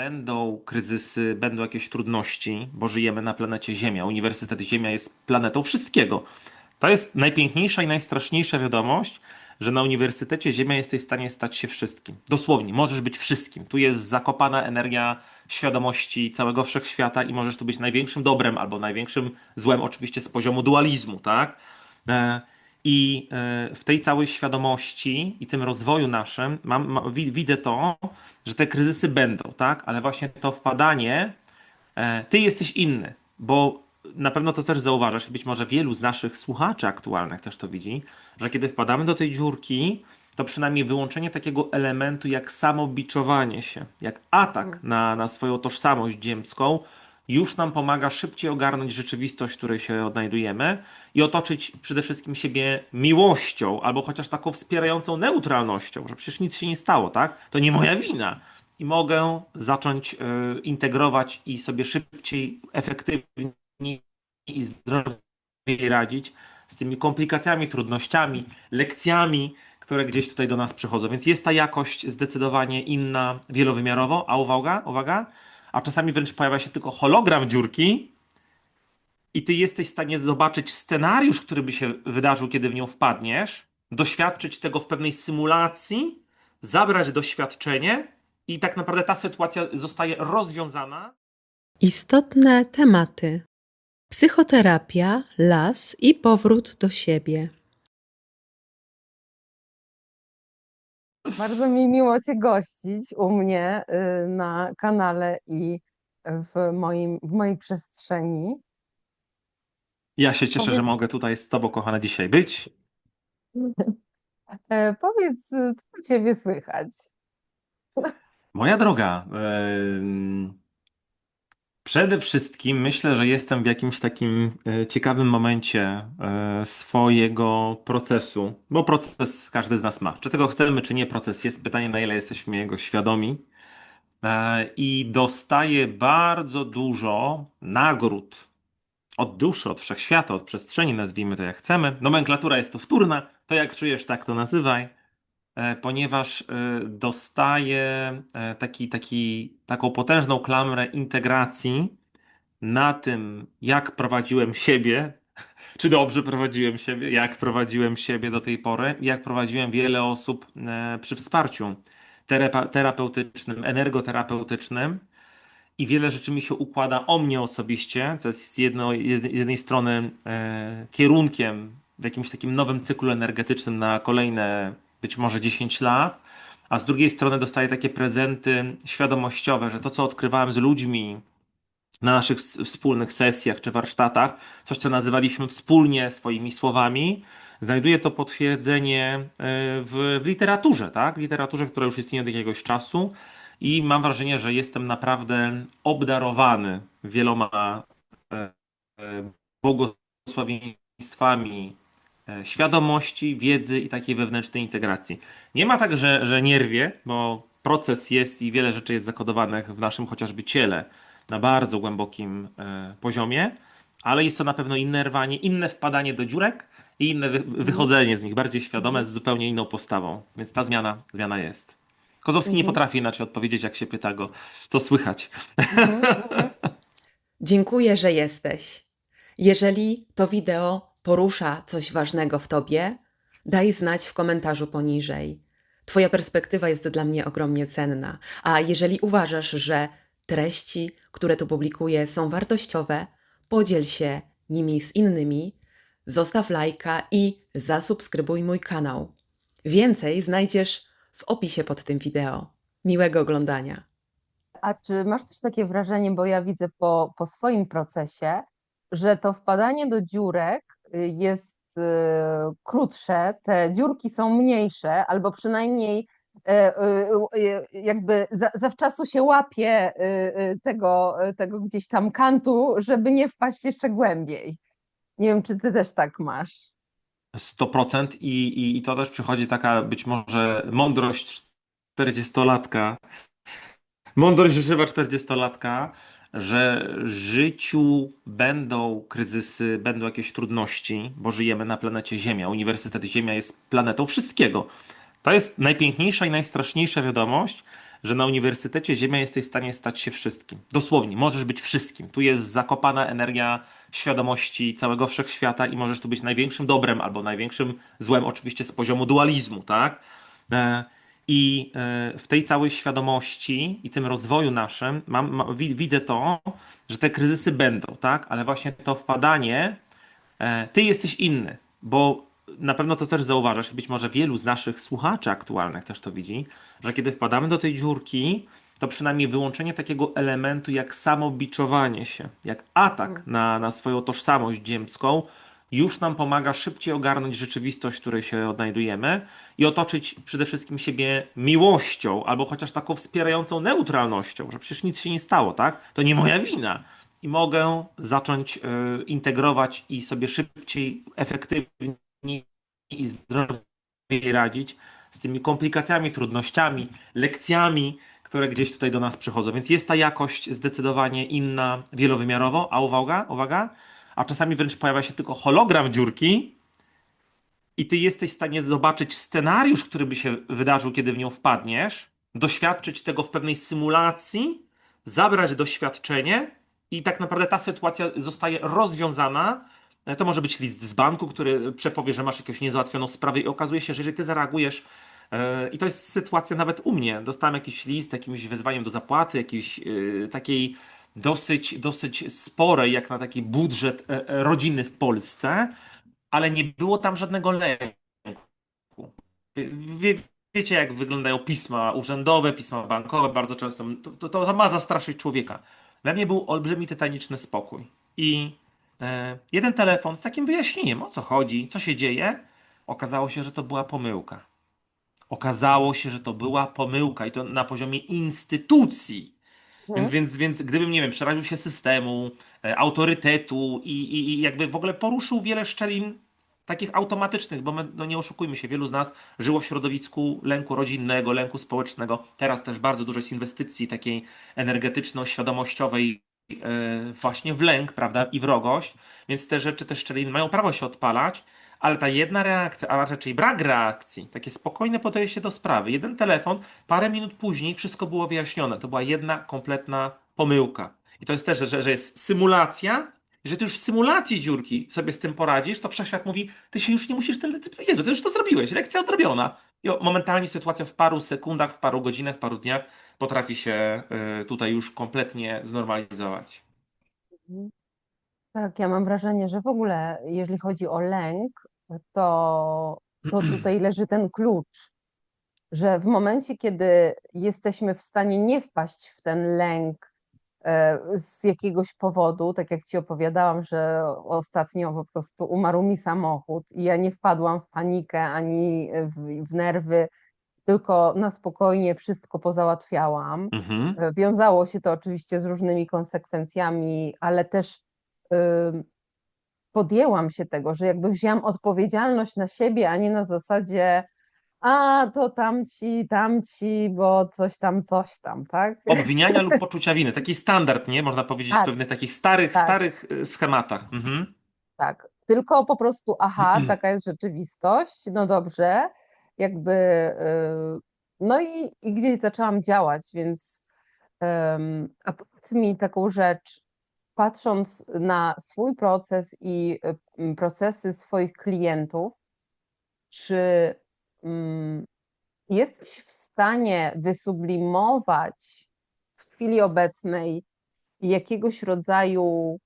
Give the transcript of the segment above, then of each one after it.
Będą kryzysy, będą jakieś trudności, bo żyjemy na planecie Ziemia. Uniwersytet Ziemia jest planetą wszystkiego. To jest najpiękniejsza i najstraszniejsza wiadomość, że na Uniwersytecie Ziemia jesteś w stanie stać się wszystkim. Dosłownie, możesz być wszystkim. Tu jest zakopana energia świadomości całego wszechświata i możesz tu być największym dobrem albo największym złem, oczywiście z poziomu dualizmu, tak? E, w tej całej świadomości i tym rozwoju naszym widzę to, że te kryzysy będą, tak? Ale właśnie to wpadanie, ty jesteś inny, bo na pewno to też zauważasz, i być może wielu z naszych słuchaczy aktualnych też to widzi, że kiedy wpadamy do tej dziurki, to przynajmniej wyłączenie takiego elementu jak samobiczowanie się, jak atak na swoją tożsamość ziemską, już nam pomaga szybciej ogarnąć rzeczywistość, w której się odnajdujemy i otoczyć przede wszystkim siebie miłością, albo chociaż taką wspierającą neutralnością, że przecież nic się nie stało, tak? To nie moja wina. I mogę zacząć integrować i sobie szybciej, efektywniej i zdrowiej radzić z tymi komplikacjami, trudnościami, lekcjami, które gdzieś tutaj do nas przychodzą. Więc jest ta jakość zdecydowanie inna, wielowymiarowo, a uwaga, a czasami wręcz pojawia się tylko hologram dziurki i ty jesteś w stanie zobaczyć scenariusz, który by się wydarzył, kiedy w nią wpadniesz, doświadczyć tego w pewnej symulacji, zabrać doświadczenie i tak naprawdę ta sytuacja zostaje rozwiązana. Istotne tematy: psychoterapia, las i powrót do siebie. Bardzo mi miło Cię gościć u mnie na kanale i w mojej przestrzeni. Ja się cieszę, że Powiedz, mogę tutaj z tobą, kochana, dzisiaj być. powiedz, co u Ciebie słychać? Moja droga, przede wszystkim myślę, że jestem w jakimś takim ciekawym momencie swojego procesu, bo proces każdy z nas ma. Czy tego chcemy, czy nie, proces jest. Pytanie, na ile jesteśmy jego świadomi. I dostaję bardzo dużo nagród od duszy, od wszechświata, od przestrzeni, nazwijmy to jak chcemy. Nomenklatura jest tu wtórna, to jak czujesz, tak to nazywaj, ponieważ dostaję taką potężną klamrę integracji na tym, jak prowadziłem siebie, czy dobrze prowadziłem siebie, jak prowadziłem siebie do tej pory, i jak prowadziłem wiele osób przy wsparciu terapeutycznym, energoterapeutycznym. I wiele rzeczy mi się układa o mnie osobiście, co jest z jednej strony kierunkiem w jakimś takim nowym cyklu energetycznym na kolejne być może 10 lat, a z drugiej strony dostaję takie prezenty świadomościowe, że to, co odkrywałem z ludźmi na naszych wspólnych sesjach czy warsztatach, coś, co nazywaliśmy wspólnie swoimi słowami, znajduje to potwierdzenie w literaturze, tak? Literaturze, która już istnieje od jakiegoś czasu i mam wrażenie, że jestem naprawdę obdarowany wieloma e, e, błogosławieństwami świadomości, wiedzy i takiej wewnętrznej integracji. Nie ma tak, że nie rwie, bo proces jest i wiele rzeczy jest zakodowanych w naszym chociażby ciele na bardzo głębokim poziomie, ale jest to na pewno inne rwanie, inne wpadanie do dziurek i inne wychodzenie z nich, bardziej świadome, z zupełnie inną postawą. Więc ta zmiana jest. Kozowski nie Mhm, potrafi inaczej odpowiedzieć, jak się pyta go, co słychać. mhm, mhm. Dziękuję, że jesteś. Jeżeli to wideo porusza coś ważnego w tobie, daj znać w komentarzu poniżej. Twoja perspektywa jest dla mnie ogromnie cenna. A jeżeli uważasz, że treści, które tu publikuję, są wartościowe, podziel się nimi z innymi, zostaw lajka i zasubskrybuj mój kanał. Więcej znajdziesz w opisie pod tym wideo. Miłego oglądania. A czy masz też takie wrażenie, bo ja widzę po swoim procesie, że to wpadanie do dziurek jest krótsze, te dziurki są mniejsze, albo przynajmniej jakby zawczasu się łapie tego gdzieś tam kantu, żeby nie wpaść jeszcze głębiej. Nie wiem, czy ty też tak masz. 100% i to też przychodzi taka być może mądrość 40-latka, mądrość życiowa 40-latka, że w życiu będą kryzysy, będą jakieś trudności, bo żyjemy na planecie Ziemia. Uniwersytet Ziemia jest planetą wszystkiego. To jest najpiękniejsza i najstraszniejsza wiadomość, że na uniwersytecie Ziemia jesteś w stanie stać się wszystkim. Dosłownie, możesz być wszystkim. Tu jest zakopana energia świadomości całego wszechświata i możesz tu być największym dobrem albo największym złem, oczywiście z poziomu dualizmu, tak? E, w tej całej świadomości i tym rozwoju naszym widzę to, że te kryzysy będą, tak? Ale właśnie to wpadanie, ty jesteś inny, bo na pewno to też zauważasz i być może wielu z naszych słuchaczy aktualnych też to widzi, że kiedy wpadamy do tej dziurki, to przynajmniej wyłączenie takiego elementu jak samobiczowanie się, jak atak na swoją tożsamość ziemską, już nam pomaga szybciej ogarnąć rzeczywistość, w której się odnajdujemy i otoczyć przede wszystkim siebie miłością, albo chociaż taką wspierającą neutralnością, że przecież nic się nie stało, tak? To nie moja wina. I mogę zacząć integrować i sobie szybciej, efektywniej i zdrowiej radzić z tymi komplikacjami, trudnościami, lekcjami, które gdzieś tutaj do nas przychodzą. Więc jest ta jakość zdecydowanie inna, wielowymiarowo, a uwaga, a czasami wręcz pojawia się tylko hologram dziurki i ty jesteś w stanie zobaczyć scenariusz, który by się wydarzył, kiedy w nią wpadniesz, doświadczyć tego w pewnej symulacji, zabrać doświadczenie i tak naprawdę ta sytuacja zostaje rozwiązana. To może być list z banku, który przepowie, że masz jakąś niezałatwioną sprawę i okazuje się, że jeżeli ty zareagujesz, i to jest sytuacja nawet u mnie, dostałem jakiś list z jakimś wezwaniem do zapłaty, jakiejś takiej dosyć sporej, jak na taki budżet rodziny w Polsce, ale nie było tam żadnego lęku. Wie, wiecie, jak wyglądają pisma urzędowe, pisma bankowe, bardzo często to ma zastraszyć człowieka. Dla mnie był olbrzymi, tytaniczny spokój. I jeden telefon z takim wyjaśnieniem, o co chodzi, co się dzieje, okazało się, że to była pomyłka. Okazało się, że to była pomyłka i to na poziomie instytucji. Więc, Mhm. więc, więc gdybym, nie wiem, przeraził się systemu, autorytetu i jakby w ogóle poruszył wiele szczelin takich automatycznych, bo my, no nie oszukujmy się, wielu z nas żyło w środowisku lęku rodzinnego, lęku społecznego. Teraz też bardzo dużo jest inwestycji takiej energetyczno-świadomościowej właśnie w lęk, prawda, i wrogość, więc te rzeczy, te szczeliny mają prawo się odpalać, ale ta jedna reakcja, a raczej brak reakcji, takie spokojne podejście do sprawy, jeden telefon, parę minut później wszystko było wyjaśnione. To była jedna kompletna pomyłka. I to jest też, że jest symulacja, że ty już w symulacji dziurki sobie z tym poradzisz, to wszechświat mówi, ty się już nie musisz tym... Jezu, ty już to zrobiłeś, lekcja odrobiona. I momentalnie sytuacja w paru sekundach, w paru godzinach, w paru dniach potrafi się tutaj już kompletnie znormalizować. Mhm. Tak, ja mam wrażenie, że w ogóle, jeżeli chodzi o lęk, to tutaj leży ten klucz, że w momencie, kiedy jesteśmy w stanie nie wpaść w ten lęk z jakiegoś powodu, tak jak ci opowiadałam, że ostatnio po prostu umarł mi samochód i ja nie wpadłam w panikę ani w nerwy, tylko na spokojnie wszystko pozałatwiałam. Mhm. Wiązało się to oczywiście z różnymi konsekwencjami, ale też podjęłam się tego, że jakby wzięłam odpowiedzialność na siebie, a nie na zasadzie a to tamci, bo coś tam, tak? Obwiniania lub poczucia winy. Taki standard, nie? Można powiedzieć w Tak, pewnych takich starych, tak, starych schematach. Mhm. tak. Tylko po prostu, aha, taka jest rzeczywistość, no dobrze, jakby, no i gdzieś zaczęłam działać, więc, a powiedz mi taką rzecz, patrząc na swój proces i procesy swoich klientów, czy mm, jesteś w stanie wysublimować w chwili obecnej jakiegoś rodzaju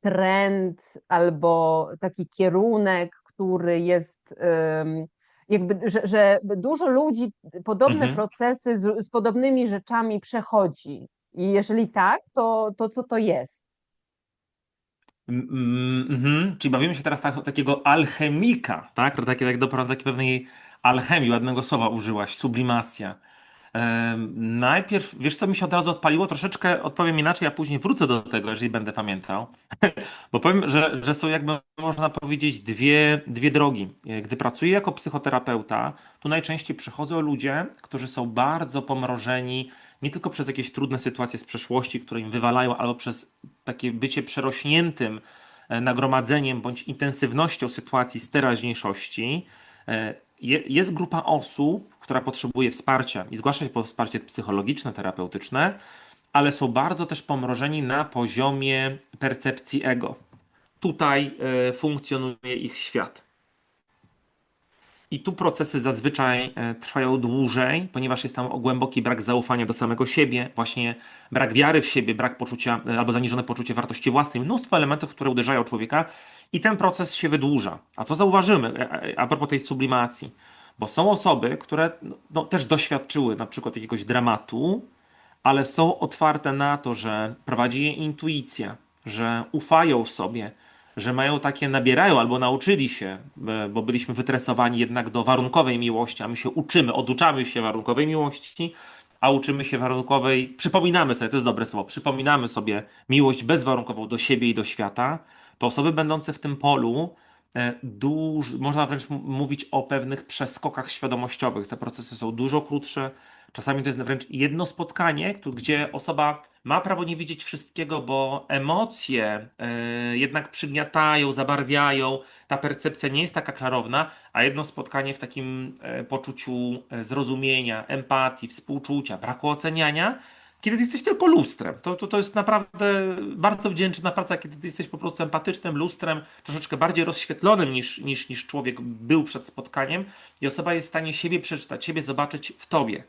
trend albo taki kierunek, który jest jakby, że dużo ludzi podobne Mhm. procesy z podobnymi rzeczami przechodzi. I jeżeli tak, to co to jest? Czyli bawimy się teraz takiego alchemika, tak? Tak do takiej pewnej alchemii, ładnego słowa użyłaś, sublimacja. Najpierw, wiesz co mi się od razu odpaliło? Troszeczkę odpowiem inaczej, a później wrócę do tego, jeżeli będę pamiętał. Bo powiem, że są jakby, można powiedzieć, dwie drogi. Gdy pracuję jako psychoterapeuta, tu najczęściej przychodzą ludzie, którzy są bardzo pomrożeni, nie tylko przez jakieś trudne sytuacje z przeszłości, które im wywalają, albo przez takie bycie przerośniętym nagromadzeniem bądź intensywnością sytuacji z teraźniejszości. jest grupa osób, która potrzebuje wsparcia i zgłasza się po wsparcie psychologiczne, terapeutyczne, ale są bardzo też pomrożeni na poziomie percepcji ego. Tutaj funkcjonuje ich świat. I tu procesy zazwyczaj trwają dłużej, ponieważ jest tam głęboki brak zaufania do samego siebie, właśnie brak wiary w siebie, brak poczucia albo zaniżone poczucie wartości własnej, mnóstwo elementów, które uderzają człowieka i ten proces się wydłuża. A co zauważymy a propos tej sublimacji? Bo są osoby, które no, też doświadczyły na przykład jakiegoś dramatu, ale są otwarte na to, że prowadzi je intuicja, że ufają sobie, że mają takie, nabierają albo nauczyli się, bo byliśmy wytresowani jednak do warunkowej miłości, a my się uczymy, oduczamy się warunkowej miłości, a uczymy się warunkowej, przypominamy sobie, to jest dobre słowo, przypominamy sobie miłość bezwarunkową do siebie i do świata, to osoby będące w tym polu, można wręcz mówić o pewnych przeskokach świadomościowych. Te procesy są dużo krótsze. Czasami to jest wręcz jedno spotkanie, gdzie osoba ma prawo nie widzieć wszystkiego, bo emocje jednak przygniatają, zabarwiają. Ta percepcja nie jest taka klarowna, a jedno spotkanie w takim poczuciu zrozumienia, empatii, współczucia, braku oceniania, kiedy ty jesteś tylko lustrem. To jest naprawdę bardzo wdzięczna praca, kiedy ty jesteś po prostu empatycznym lustrem, troszeczkę bardziej rozświetlonym niż człowiek był przed spotkaniem i osoba jest w stanie siebie przeczytać, siebie zobaczyć w tobie.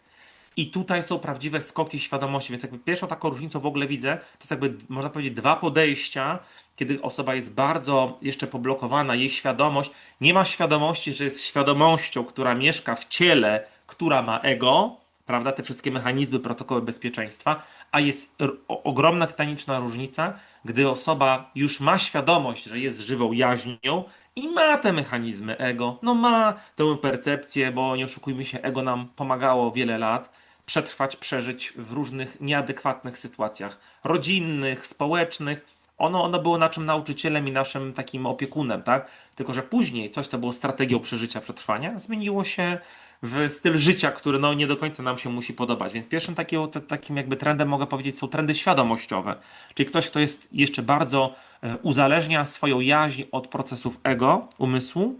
I tutaj są prawdziwe skoki świadomości, więc jakby pierwszą taką różnicą w ogóle widzę, to jest jakby, można powiedzieć, dwa podejścia, kiedy osoba jest bardzo jeszcze poblokowana, jej świadomość, nie ma świadomości, że jest świadomością, która mieszka w ciele, która ma ego, prawda, te wszystkie mechanizmy, protokoły bezpieczeństwa, a jest ogromna, tytaniczna różnica, gdy osoba już ma świadomość, że jest żywą jaźnią i ma te mechanizmy ego, no ma tę percepcję, bo nie oszukujmy się, ego nam pomagało wiele lat przetrwać, przeżyć w różnych nieadekwatnych sytuacjach rodzinnych, społecznych. Ono było naszym nauczycielem i naszym takim opiekunem, tak? Tylko, że później coś, co było strategią przeżycia, przetrwania, zmieniło się w styl życia, który no, nie do końca nam się musi podobać. Więc pierwszym takim jakby trendem, mogę powiedzieć, są trendy świadomościowe. Czyli ktoś, kto jest jeszcze bardzo uzależnia swoją jaźń od procesów ego, umysłu,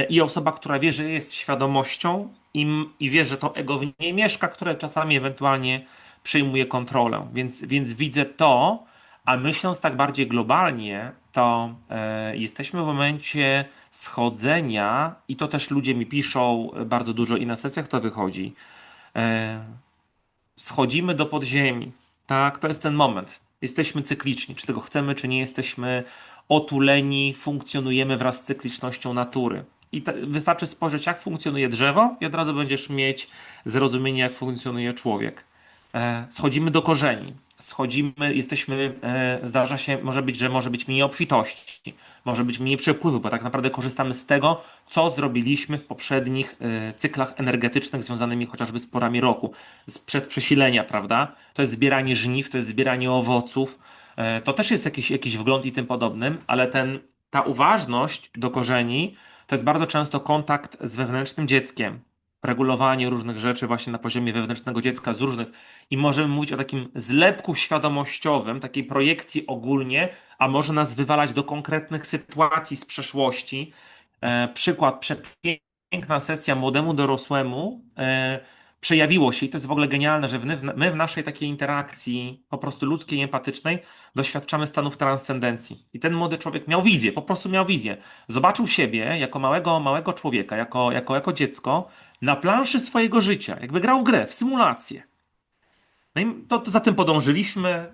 i osoba, która wie, że jest świadomością i wie, że to ego w niej mieszka, które czasami ewentualnie przejmuje kontrolę. Więc widzę to, a myśląc tak bardziej globalnie, to jesteśmy w momencie schodzenia i to też ludzie mi piszą bardzo dużo i na sesjach to wychodzi. E, Schodzimy do podziemi. Tak, to jest ten moment. Jesteśmy cykliczni, czy tego chcemy, czy nie jesteśmy otuleni, funkcjonujemy wraz z cyklicznością natury. I wystarczy spojrzeć, jak funkcjonuje drzewo, i od razu będziesz mieć zrozumienie, jak funkcjonuje człowiek. Schodzimy do korzeni. Zdarza się, może być mniej obfitości, może być mniej przepływu, bo tak naprawdę korzystamy z tego, co zrobiliśmy w poprzednich cyklach energetycznych związanymi chociażby z porami roku, sprzed przesilenia, prawda? To jest zbieranie żniw, to jest zbieranie owoców, to też jest jakiś wgląd i tym podobnym, ale ta uważność do korzeni to jest bardzo często kontakt z wewnętrznym dzieckiem, regulowanie różnych rzeczy właśnie na poziomie wewnętrznego dziecka z różnych i możemy mówić o takim zlepku świadomościowym, takiej projekcji ogólnie, a może nas wywalać do konkretnych sytuacji z przeszłości. Przykład, przepiękna sesja młodemu dorosłemu przejawiło się i to jest w ogóle genialne, że my w naszej takiej interakcji po prostu ludzkiej, empatycznej doświadczamy stanów transcendencji. I ten młody człowiek miał wizję, po prostu miał wizję. Zobaczył siebie jako małego człowieka, jako dziecko na planszy swojego życia, jakby grał w grę, w symulację. No i to za tym podążyliśmy.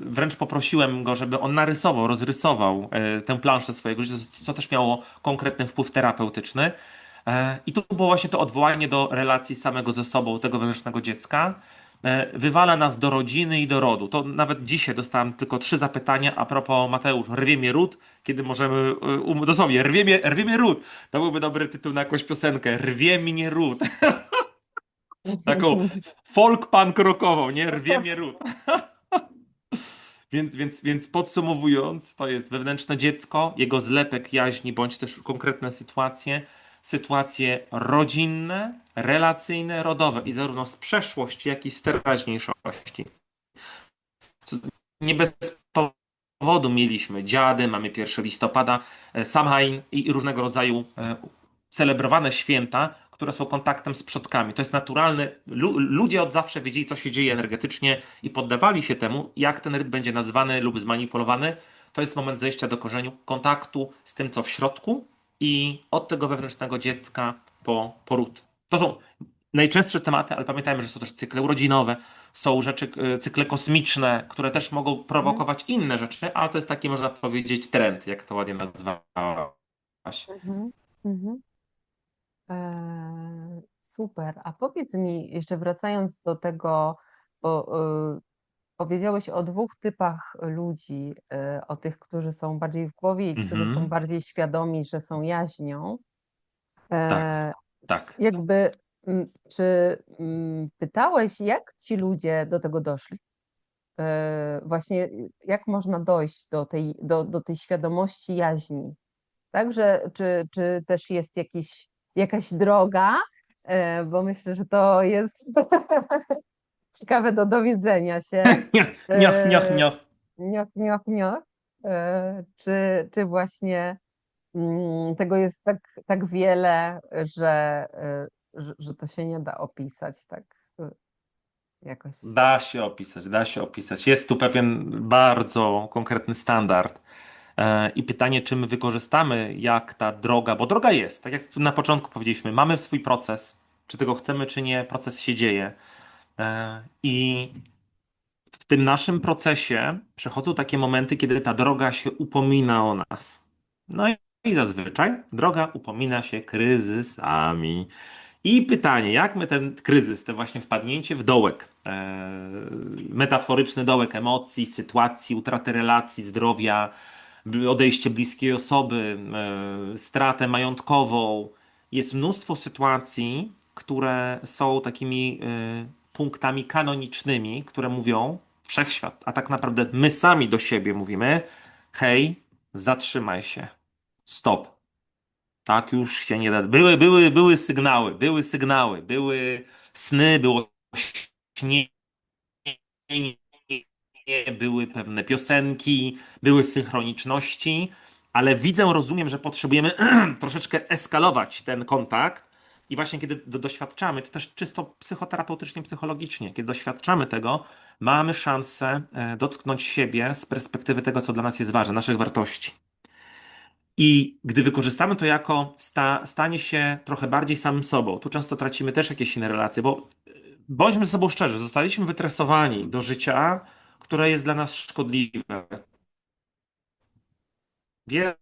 Wręcz poprosiłem go, żeby on rozrysował tę planszę swojego życia, co też miało konkretny wpływ terapeutyczny. I tu było właśnie to odwołanie do relacji samego ze sobą, tego wewnętrznego dziecka. Wywala nas do rodziny i do rodu. To nawet dzisiaj dostałem tylko 3 zapytania a propos Mateusz, rwie mnie ród, kiedy możemy, dosłownie, rwie mnie ród. To byłby dobry tytuł na jakąś piosenkę, rwie mnie ród. Taką folk punk rockową, nie? Rwie mnie ród. Więc podsumowując, to jest wewnętrzne dziecko, jego zlepek jaźni, bądź też konkretne sytuacje rodzinne, relacyjne, rodowe i zarówno z przeszłości, jak i z teraźniejszości. Nie bez powodu mieliśmy dziady, mamy 1 listopada, Samhain i różnego rodzaju celebrowane święta, które są kontaktem z przodkami. To jest naturalne. Ludzie od zawsze wiedzieli, co się dzieje energetycznie i poddawali się temu, jak ten rytm będzie nazwany lub zmanipulowany. To jest moment zejścia do korzeniu, kontaktu z tym, co w środku i od tego wewnętrznego dziecka po ród. To są najczęstsze tematy, ale pamiętajmy, że są też cykle urodzinowe, są rzeczy, cykle kosmiczne, które też mogą Mhm. prowokować inne rzeczy, ale to jest taki, można powiedzieć, trend, jak to ładnie nazwałaś. Mhm. Mhm. Super. A powiedz mi, jeszcze wracając do tego, bo powiedziałeś o dwóch typach ludzi, o tych, którzy są bardziej w głowie i którzy są Mhm. bardziej świadomi, że są jaźnią. Tak, E, tak. Jakby, czy pytałeś, jak ci ludzie do tego doszli? Właśnie jak można dojść do tej świadomości jaźni? Także czy też jest jakaś droga? Bo myślę, że to jest ciekawe do dowiedzenia się. Nioch, nioch, E, nioch. Nioch, nioch, nioch. Czy właśnie tego jest tak wiele, że to się nie da opisać tak jakoś. Da się opisać. Jest tu pewien bardzo konkretny standard. I pytanie, czy my wykorzystamy, jak ta droga, bo droga jest, tak jak na początku powiedzieliśmy, mamy swój proces. Czy tego chcemy, czy nie, proces się dzieje. I w tym naszym procesie przechodzą takie momenty, kiedy ta droga się upomina o nas. No i zazwyczaj droga upomina się kryzysami. I pytanie, jak my ten kryzys, te właśnie wpadnięcie w dołek, metaforyczny dołek emocji, sytuacji, utraty relacji, zdrowia, odejście bliskiej osoby, stratę majątkową. Jest mnóstwo sytuacji, które są takimi punktami kanonicznymi, które mówią wszechświat, a tak naprawdę my sami do siebie mówimy: hej, zatrzymaj się, stop. Tak już się nie da. Były sygnały, były sny, było śnienie, były pewne piosenki, były synchroniczności, ale widzę, rozumiem, że potrzebujemy troszeczkę eskalować ten kontakt. I właśnie kiedy doświadczamy, to też czysto psychoterapeutycznie, psychologicznie, kiedy doświadczamy tego, mamy szansę dotknąć siebie z perspektywy tego, co dla nas jest ważne, naszych wartości. I gdy wykorzystamy to jako stanie się trochę bardziej samym sobą, tu często tracimy też jakieś inne relacje, bo bądźmy ze sobą szczerzy, zostaliśmy wytresowani do życia, które jest dla nas szkodliwe. Wiele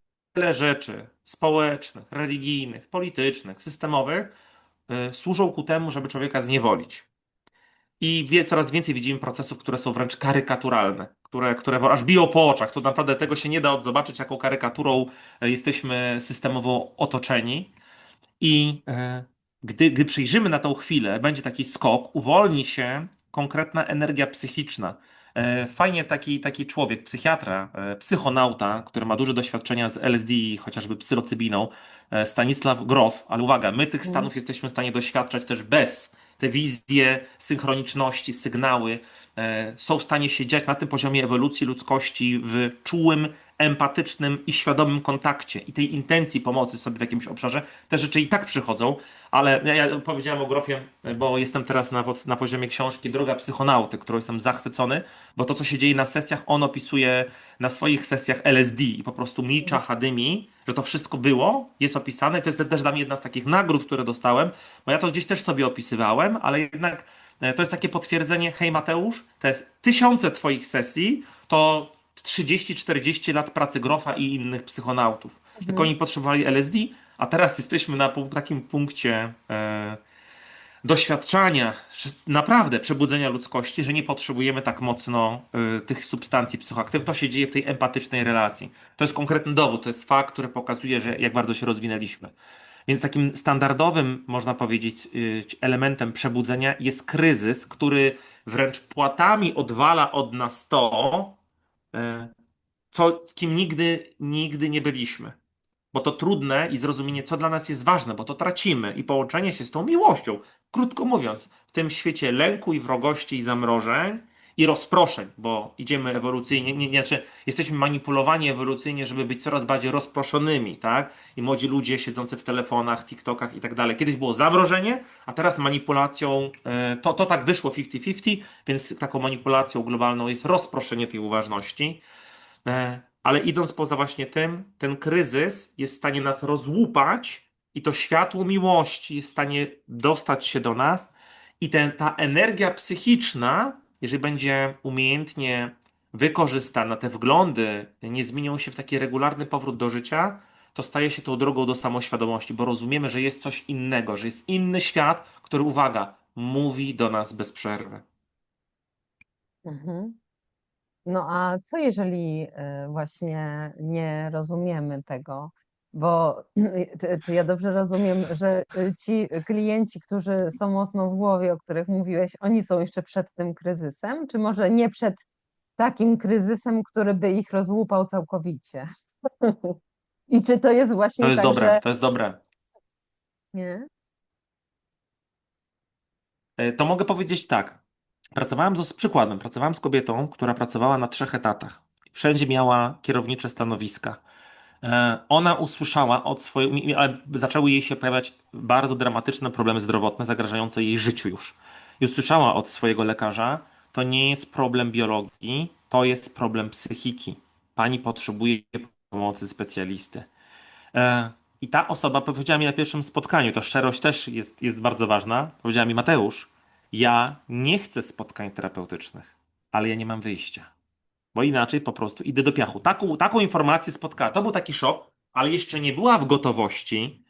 rzeczy społecznych, religijnych, politycznych, systemowych służą ku temu, żeby człowieka zniewolić. I coraz więcej widzimy procesów, które są wręcz karykaturalne, które aż biją po oczach. To naprawdę tego się nie da odzobaczyć, jaką karykaturą jesteśmy systemowo otoczeni. I gdy przyjrzymy na tą chwilę, będzie taki skok, uwolni się konkretna energia psychiczna. Fajnie taki człowiek, psychiatra, psychonauta, który ma duże doświadczenia z LSD, chociażby psylocybiną, Stanisław Grof, ale uwaga, my tych Mhm. stanów jesteśmy w stanie doświadczać też bez. Te wizje, synchroniczności, sygnały są w stanie się dziać na tym poziomie ewolucji ludzkości w czułym, empatycznym i świadomym kontakcie i tej intencji pomocy sobie w jakimś obszarze. Te rzeczy i tak przychodzą, ale ja powiedziałem o Grofie, bo jestem teraz na poziomie książki Droga Psychonauty, którą jestem zachwycony, bo to, co się dzieje na sesjach, on opisuje na swoich sesjach LSD i po prostu milcza chadymi, że to wszystko było, jest opisane i to jest też dla mnie jedna z takich nagród, które dostałem, bo ja to gdzieś też sobie opisywałem, ale jednak to jest takie potwierdzenie: hej Mateusz, te tysiące twoich sesji to 30-40 lat pracy Grofa i innych psychonautów. Jak Mhm. oni potrzebowali LSD, a teraz jesteśmy na takim punkcie doświadczania naprawdę przebudzenia ludzkości, że nie potrzebujemy tak mocno tych substancji psychoaktywnych. To się dzieje w tej empatycznej relacji. To jest konkretny dowód, to jest fakt, który pokazuje, że jak bardzo się rozwinęliśmy. Więc takim standardowym, można powiedzieć, elementem przebudzenia jest kryzys, który wręcz płatami odwala od nas to, kim nigdy nie byliśmy. Bo to trudne i zrozumienie, co dla nas jest ważne, bo to tracimy i połączenie się z tą miłością. Krótko mówiąc, w tym świecie lęku i wrogości i zamrożeń i rozproszeń, bo idziemy ewolucyjnie, znaczy jesteśmy manipulowani ewolucyjnie, żeby być coraz bardziej rozproszonymi, tak? I młodzi ludzie siedzący w telefonach, TikTokach i tak dalej. Kiedyś było zamrożenie, a teraz manipulacją, to tak wyszło 50-50, więc taką manipulacją globalną jest rozproszenie tej uważności. Ale idąc poza właśnie tym, ten kryzys jest w stanie nas rozłupać i to światło miłości jest w stanie dostać się do nas i ta energia psychiczna, jeżeli będzie umiejętnie wykorzystana, te wglądy nie zmienią się w taki regularny powrót do życia, to staje się tą drogą do samoświadomości, bo rozumiemy, że jest coś innego, że jest inny świat, który, uwaga, mówi do nas bez przerwy. Mhm. No a co jeżeli właśnie nie rozumiemy tego? Bo czy ja dobrze rozumiem, że ci klienci, którzy są mocno w głowie, o których mówiłeś, oni są jeszcze przed tym kryzysem, czy może nie przed takim kryzysem, który by ich rozłupał całkowicie? I czy to jest To właśnie jest tak, dobre, że to jest dobre. nie? To mogę powiedzieć tak. Z przykładem. Pracowałem z kobietą, która pracowała na 3 etatach. Wszędzie miała kierownicze stanowiska. Ona usłyszała od swojej, ale zaczęły jej się pojawiać bardzo dramatyczne problemy zdrowotne, zagrażające jej życiu już. I usłyszała od swojego lekarza, to nie jest problem biologii, to jest problem psychiki. Pani potrzebuje pomocy specjalisty. I ta osoba powiedziała mi na pierwszym spotkaniu, to szczerość też jest bardzo ważna. Powiedziała mi: Mateusz, ja nie chcę spotkań terapeutycznych, ale ja nie mam wyjścia, bo inaczej po prostu idę do piachu. Taką informację spotkała. To był taki szok, ale jeszcze nie była w gotowości.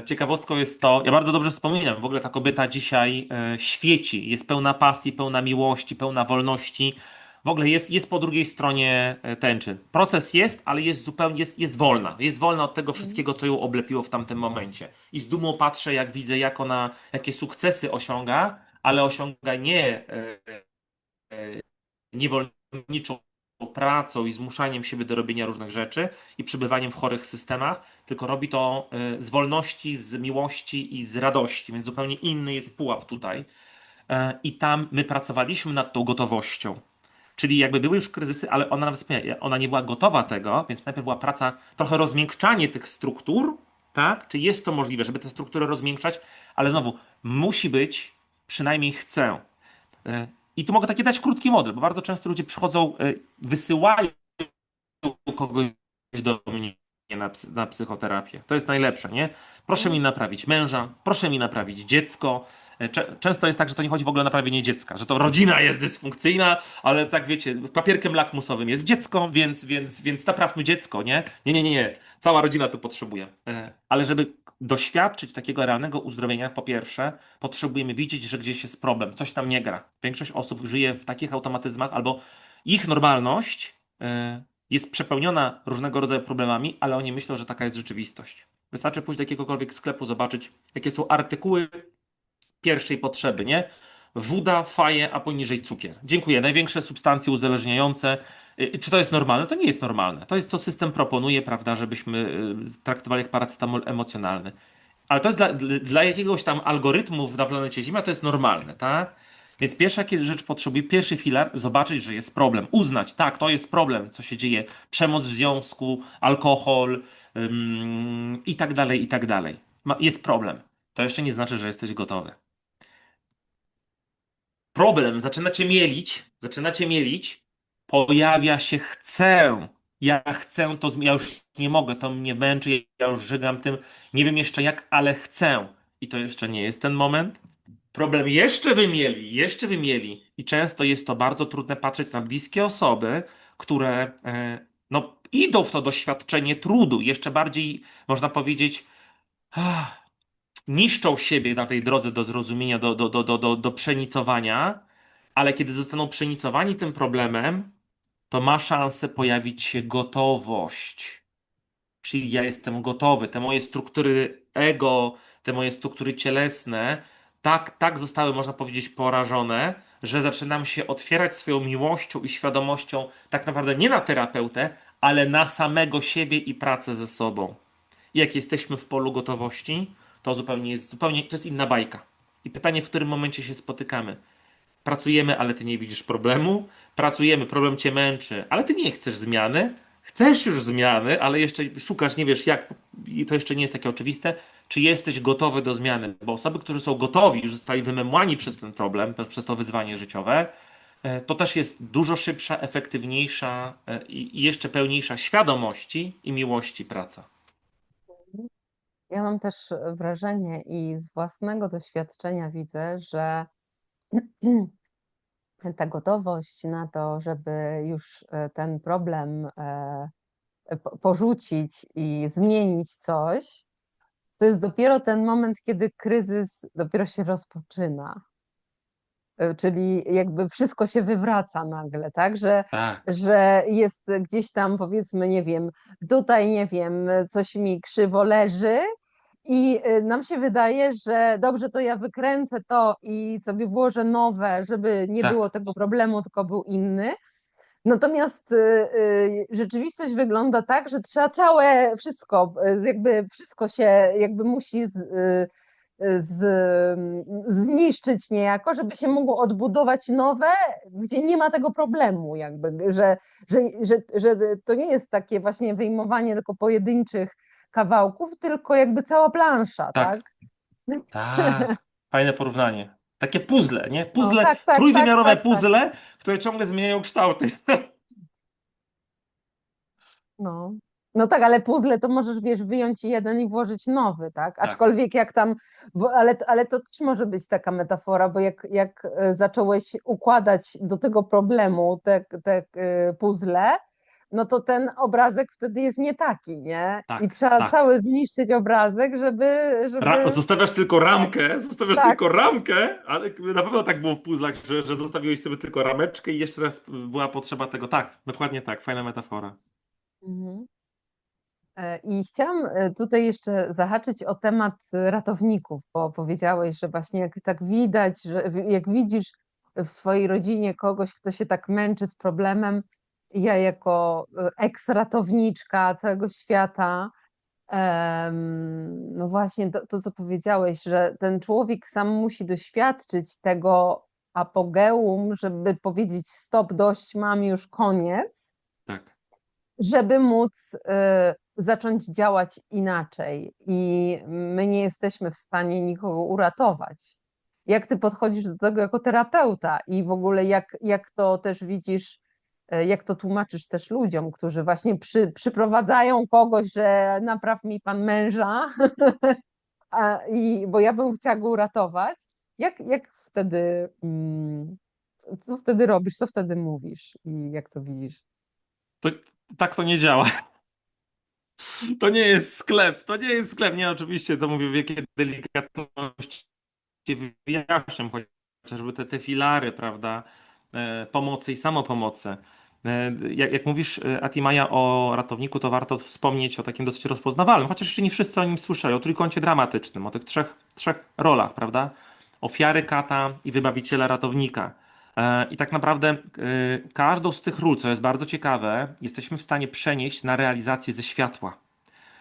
Ciekawostką jest to, ja bardzo dobrze wspominam, w ogóle ta kobieta dzisiaj świeci, jest pełna pasji, pełna miłości, pełna wolności. W ogóle jest po drugiej stronie tęczy. Proces jest, ale jest zupełnie, jest wolna. Jest wolna od tego wszystkiego, co ją oblepiło w tamtym momencie. I z dumą patrzę, jak widzę, jak ona, jakie sukcesy osiąga, ale osiąga nie niewolniczą pracą i zmuszaniem siebie do robienia różnych rzeczy i przebywaniem w chorych systemach, tylko robi to z wolności, z miłości i z radości, więc zupełnie inny jest pułap tutaj. I tam my pracowaliśmy nad tą gotowością. Czyli jakby były już kryzysy, ale ona nawet wspomniała, ona nie była gotowa tego, więc najpierw była praca, trochę rozmiękczanie tych struktur, tak? Czy jest to możliwe, żeby te struktury rozmiękczać, ale znowu musi być, przynajmniej chcę. I tu mogę taki dać krótki model, bo bardzo często ludzie przychodzą, wysyłają kogoś do mnie na psychoterapię. To jest najlepsze, nie? Proszę mi naprawić męża, proszę mi naprawić dziecko. Często jest tak, że to nie chodzi w ogóle o naprawienie dziecka, że to rodzina jest dysfunkcyjna, ale tak wiecie, papierkiem lakmusowym jest dziecko, więc naprawmy dziecko, nie? Nie. Cała rodzina to potrzebuje. Ale żeby doświadczyć takiego realnego uzdrowienia, po pierwsze, potrzebujemy widzieć, że gdzieś jest problem, coś tam nie gra. Większość osób żyje w takich automatyzmach, albo ich normalność jest przepełniona różnego rodzaju problemami, ale oni myślą, że taka jest rzeczywistość. Wystarczy pójść do jakiegokolwiek sklepu, zobaczyć, jakie są artykuły pierwszej potrzeby, nie? Woda, faje, a poniżej cukier. Dziękuję. Największe substancje uzależniające. Czy to jest normalne? To nie jest normalne. To jest, co system proponuje, prawda, żebyśmy traktowali jak paracetamol emocjonalny. Ale to jest dla jakiegoś tam algorytmu na planecie Ziemia, to jest normalne, tak? Więc pierwsza rzecz potrzebuje, pierwszy filar, zobaczyć, że jest problem. Uznać, tak, to jest problem, co się dzieje. Przemoc w związku, alkohol i tak dalej, i tak dalej. Jest problem. To jeszcze nie znaczy, że jesteś gotowy. Problem, zaczynacie mielić, pojawia się chcę. Ja chcę to, ja już nie mogę, to mnie męczy, ja już żygam tym, nie wiem jeszcze jak, ale chcę. I to jeszcze nie jest ten moment. Problem jeszcze wymieli. I często jest to bardzo trudne patrzeć na bliskie osoby, które no, idą w to doświadczenie trudu. Jeszcze bardziej, można powiedzieć, niszczą siebie na tej drodze do zrozumienia, do przenicowania, ale kiedy zostaną przenicowani tym problemem, to ma szansę pojawić się gotowość. Czyli ja jestem gotowy. Te moje struktury ego, te moje struktury cielesne, tak zostały, można powiedzieć, porażone, że zaczynam się otwierać swoją miłością i świadomością tak naprawdę nie na terapeutę, ale na samego siebie i pracę ze sobą. I jak jesteśmy w polu gotowości, to zupełnie to jest inna bajka. I pytanie, w którym momencie się spotykamy. Pracujemy, ale ty nie widzisz problemu. Pracujemy, problem cię męczy, ale ty nie chcesz zmiany. Chcesz już zmiany, ale jeszcze szukasz, nie wiesz jak, i to jeszcze nie jest takie oczywiste, czy jesteś gotowy do zmiany. Bo osoby, którzy są gotowi, już zostali wymemłani przez ten problem, przez to wyzwanie życiowe, to też jest dużo szybsza, efektywniejsza i jeszcze pełniejsza świadomości i miłości praca. Ja mam też wrażenie i z własnego doświadczenia widzę, że ta gotowość na to, żeby już ten problem porzucić i zmienić coś, to jest dopiero ten moment, kiedy kryzys dopiero się rozpoczyna. Czyli jakby wszystko się wywraca nagle, tak? Tak, Że jest gdzieś tam, powiedzmy, nie wiem, tutaj, nie wiem, coś mi krzywo leży i nam się wydaje, że dobrze, to ja wykręcę to i sobie włożę nowe, żeby nie było tak, tego problemu, tylko był inny. Natomiast rzeczywistość wygląda tak, że trzeba całe wszystko, jakby wszystko się jakby musi z, zniszczyć niejako, żeby się mogło odbudować nowe, gdzie nie ma tego problemu, jakby, że to nie jest takie właśnie wyjmowanie tylko pojedynczych kawałków, tylko jakby cała plansza, tak? tak, tak. Fajne porównanie. Takie puzzle, nie? No, Puzzle, tak, tak, tak, trójwymiarowe tak, tak. puzzle, które ciągle zmieniają kształty. No. No tak, ale puzzle to możesz, wiesz, wyjąć jeden i włożyć nowy, tak? Tak, Aczkolwiek jak tam, ale to też może być taka metafora, bo jak zacząłeś układać do tego problemu te puzzle, no to ten obrazek wtedy jest nie taki, nie? I tak, trzeba tak. cały zniszczyć obrazek, żeby Zostawiasz tak. tylko ramkę, ale na pewno tak było w puzzlach, że zostawiłeś sobie tylko rameczkę i jeszcze raz była potrzeba tego. Tak, dokładnie tak, fajna metafora. Mhm. I chciałam tutaj jeszcze zahaczyć o temat ratowników, bo powiedziałeś, że właśnie jak tak widać, że jak widzisz w swojej rodzinie kogoś, kto się tak męczy z problemem, ja jako eks-ratowniczka całego świata, no właśnie to, co powiedziałeś, że ten człowiek sam musi doświadczyć tego apogeum, żeby powiedzieć stop, dość, mam już koniec, Tak. żeby móc zacząć działać inaczej i my nie jesteśmy w stanie nikogo uratować. Jak ty podchodzisz do tego jako terapeuta i w ogóle jak to też widzisz, jak to tłumaczysz też ludziom, którzy właśnie przyprowadzają kogoś, że napraw mi pan męża, bo ja bym chciała go uratować. Jak wtedy, co wtedy robisz, co wtedy mówisz i jak to widzisz? To, tak to nie działa. To nie jest sklep, to nie jest sklep. Nie, oczywiście, to mówię w wielkiej delikatności wyjaśniam, chociażby te filary, prawda, pomocy i samopomocy. Jak mówisz, Atimaja, o ratowniku, to warto wspomnieć o takim dosyć rozpoznawalnym, chociaż jeszcze nie wszyscy o nim słyszeli, o trójkącie dramatycznym, o tych trzech rolach, prawda? Ofiary, kata i wybawiciela ratownika. I tak naprawdę każdą z tych ról, co jest bardzo ciekawe, jesteśmy w stanie przenieść na realizację ze światła.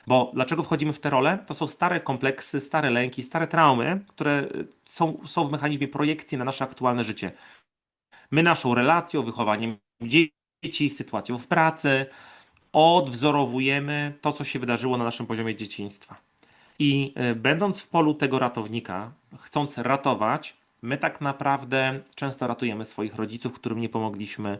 Bo dlaczego wchodzimy w te role? To są stare kompleksy, stare lęki, stare traumy, które są w mechanizmie projekcji na nasze aktualne życie. My naszą relacją, wychowaniem dzieci, sytuacją w pracy odwzorowujemy to, co się wydarzyło na naszym poziomie dzieciństwa. I będąc w polu tego ratownika, chcąc ratować, my tak naprawdę często ratujemy swoich rodziców, którym nie pomogliśmy.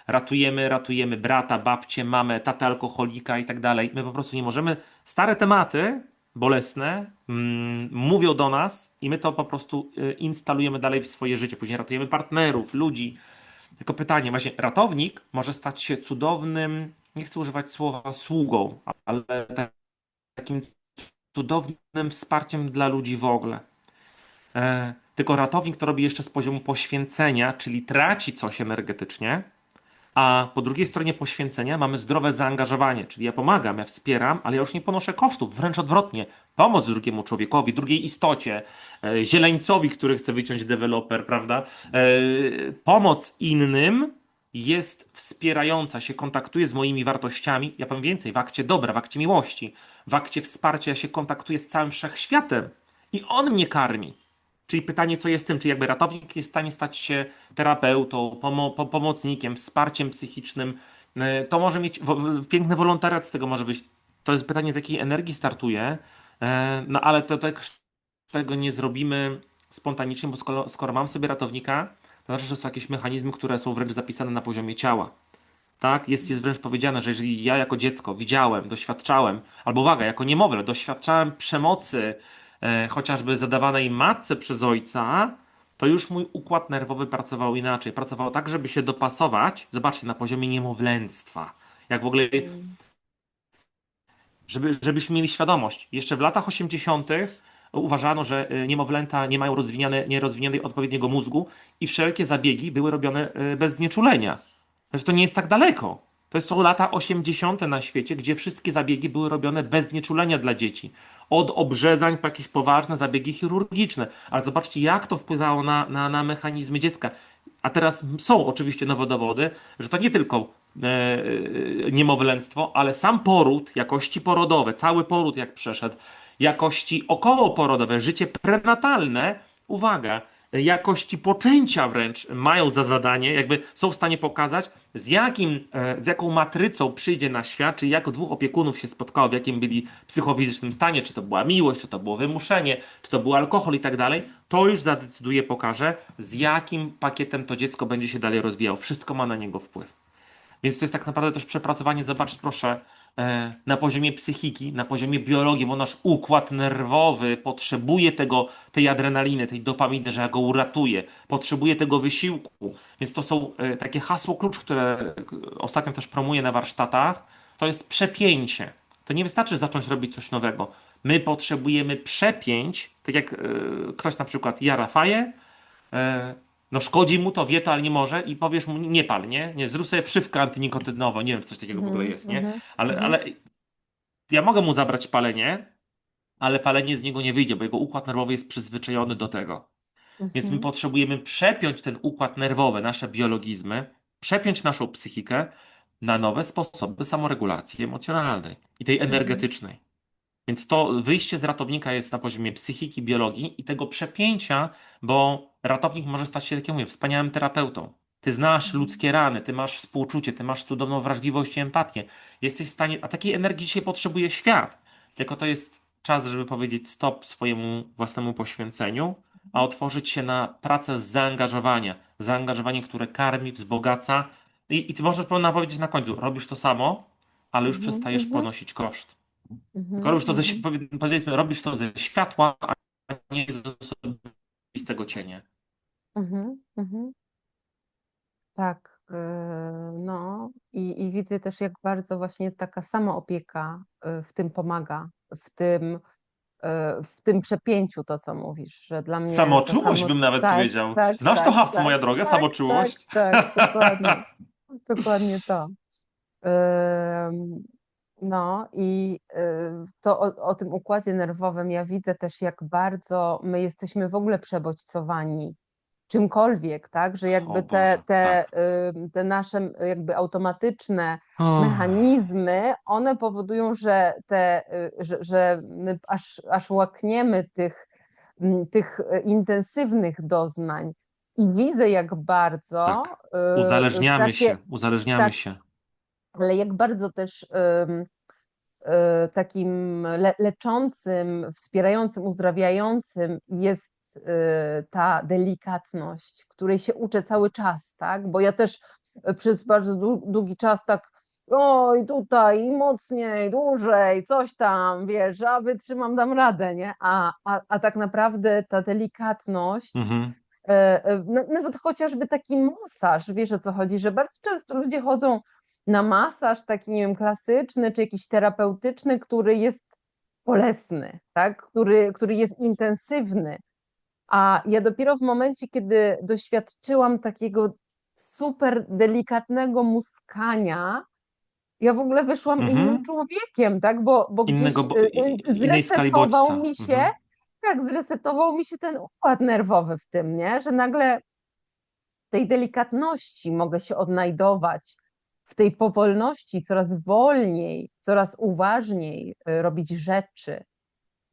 Ratujemy brata, babcię, mamę, tatę alkoholika i tak dalej. My po prostu nie możemy. Stare tematy, bolesne, mówią do nas i my to po prostu instalujemy dalej w swoje życie. Później ratujemy partnerów, ludzi. Tylko pytanie, właśnie ratownik może stać się cudownym, nie chcę używać słowa sługą, ale takim cudownym wsparciem dla ludzi w ogóle. Tylko ratownik to robi jeszcze z poziomu poświęcenia, czyli traci coś energetycznie, a po drugiej stronie poświęcenia mamy zdrowe zaangażowanie, czyli ja pomagam, ja wspieram, ale ja już nie ponoszę kosztów, wręcz odwrotnie. Pomoc drugiemu człowiekowi, drugiej istocie, zieleńcowi, który chce wyciąć deweloper, prawda? Pomoc innym jest wspierająca, się kontaktuje z moimi wartościami. Ja powiem więcej, w akcie dobra, w akcie miłości, w akcie wsparcia ja się kontaktuję z całym wszechświatem i on mnie karmi. Czyli pytanie, co jest tym, czy jakby ratownik jest w stanie stać się terapeutą, pomocnikiem, wsparciem psychicznym. To może mieć, piękny wolontariat z tego może być. To jest pytanie, z jakiej energii startuje, no ale to tego nie zrobimy spontanicznie, bo skoro mam sobie ratownika, to znaczy, że są jakieś mechanizmy, które są wręcz zapisane na poziomie ciała. Tak, jest wręcz powiedziane, że jeżeli ja jako dziecko widziałem, doświadczałem, albo uwaga, jako niemowlę doświadczałem przemocy, chociażby zadawanej matce przez ojca, to już mój układ nerwowy pracował inaczej. Pracował tak, żeby się dopasować, zobaczcie, na poziomie niemowlęctwa. Jak w ogóle, Mhm. żebyśmy mieli świadomość. Jeszcze w latach 80. uważano, że niemowlęta nie mają nierozwiniętej odpowiedniego mózgu i wszelkie zabiegi były robione bez znieczulenia. Znaczy, to nie jest tak daleko. Są lata 80. na świecie, gdzie wszystkie zabiegi były robione bez znieczulenia dla dzieci. Od obrzezań po jakieś poważne zabiegi chirurgiczne. Ale zobaczcie, jak to wpływało na mechanizmy dziecka. A teraz są oczywiście nowe dowody, że to nie tylko niemowlęctwo, ale sam poród, jakości porodowe, cały poród jak przeszedł, jakości okołoporodowe, życie prenatalne, uwaga, jakości poczęcia wręcz mają za zadanie, jakby są w stanie pokazać, z jaką matrycą przyjdzie na świat, czy jak dwóch opiekunów się spotkało, w jakim byli psychofizycznym stanie, czy to była miłość, czy to było wymuszenie, czy to był alkohol i tak dalej, to już zadecyduje, pokaże, z jakim pakietem to dziecko będzie się dalej rozwijało. Wszystko ma na niego wpływ. Więc to jest tak naprawdę też przepracowanie, zobaczcie proszę, na poziomie psychiki, na poziomie biologii, bo nasz układ nerwowy potrzebuje tej adrenaliny, tej dopaminy, że ja go uratuję, potrzebuje tego wysiłku. Więc to są takie hasło klucz, które ostatnio też promuję na warsztatach, to jest przepięcie. To nie wystarczy zacząć robić coś nowego. My potrzebujemy przepięć, tak jak ktoś na przykład jara faję, e, no szkodzi mu to, wie to, ale nie może i powiesz mu nie pal, nie? Nie, zrób sobie wszywkę antynikotynowo, nie wiem, czy coś takiego w ogóle Mhm. jest, nie? Mhm. Mhm. Ale ja mogę mu zabrać palenie, ale palenie z niego nie wyjdzie, bo jego układ nerwowy jest przyzwyczajony do tego. Więc my Mhm. potrzebujemy przepiąć ten układ nerwowy, nasze biologizmy, przepiąć naszą psychikę na nowe sposoby samoregulacji emocjonalnej i tej Mhm. energetycznej. Więc to wyjście z ratownika jest na poziomie psychiki, biologii i tego przepięcia, bo ratownik może stać się, tak jak mówię, wspaniałym terapeutą. Ty znasz ludzkie rany, ty masz współczucie, ty masz cudowną wrażliwość i empatię. Jesteś w stanie, a takiej energii dzisiaj potrzebuje świat. Tylko to jest czas, żeby powiedzieć stop swojemu własnemu poświęceniu, a otworzyć się na pracę z zaangażowania. Zaangażowanie, które karmi, wzbogaca. I ty możesz powiedzieć na końcu, robisz to samo, ale już Mhm. przestajesz Mhm. ponosić koszt. Tylko Mhm. robisz to Mhm. powiedzmy, robisz to ze światła, a nie z osobistego cienia. Mhm. Mhm. Tak, no i widzę też, jak bardzo właśnie taka samoopieka w tym pomaga, w tym, w tym przepięciu, to co mówisz, że dla mnie ta Samoczułość bym nawet tak, powiedział. tak, Znasz to tak, hasło, tak, moja droga, tak, tak, samoczułość? tak, dokładnie, dokładnie to. Ym, No i to o tym układzie nerwowym ja widzę też, jak bardzo my jesteśmy w ogóle przebodźcowani czymkolwiek, tak? Że O jakby Boże, tak. te nasze jakby automatyczne Oh, mechanizmy, one powodują, że że my aż łakniemy tych intensywnych doznań. I widzę, jak bardzo tak. Uzależniamy takie się, uzależniamy tak, się. ale jak bardzo też takim leczącym, wspierającym, uzdrawiającym jest ta delikatność, której się uczę cały czas, tak? Bo ja też przez bardzo długi czas tak oj, tutaj mocniej, dłużej, coś tam, wiesz, a wytrzymam, dam radę, nie? A tak naprawdę ta delikatność, Mhm. nawet chociażby taki masaż, wiesz o co chodzi, że bardzo często ludzie chodzą na masaż taki, nie wiem, klasyczny czy jakiś terapeutyczny, który jest bolesny, tak? Który jest intensywny. A ja dopiero w momencie, kiedy doświadczyłam takiego super delikatnego muskania, ja w ogóle wyszłam innym Mhm. człowiekiem, tak? Bo gdzieś Innej skali bodźca. Mhm. zresetował mi się ten układ nerwowy w tym, nie? Że nagle tej delikatności mogę się odnajdować, w tej powolności, coraz wolniej, coraz uważniej robić rzeczy,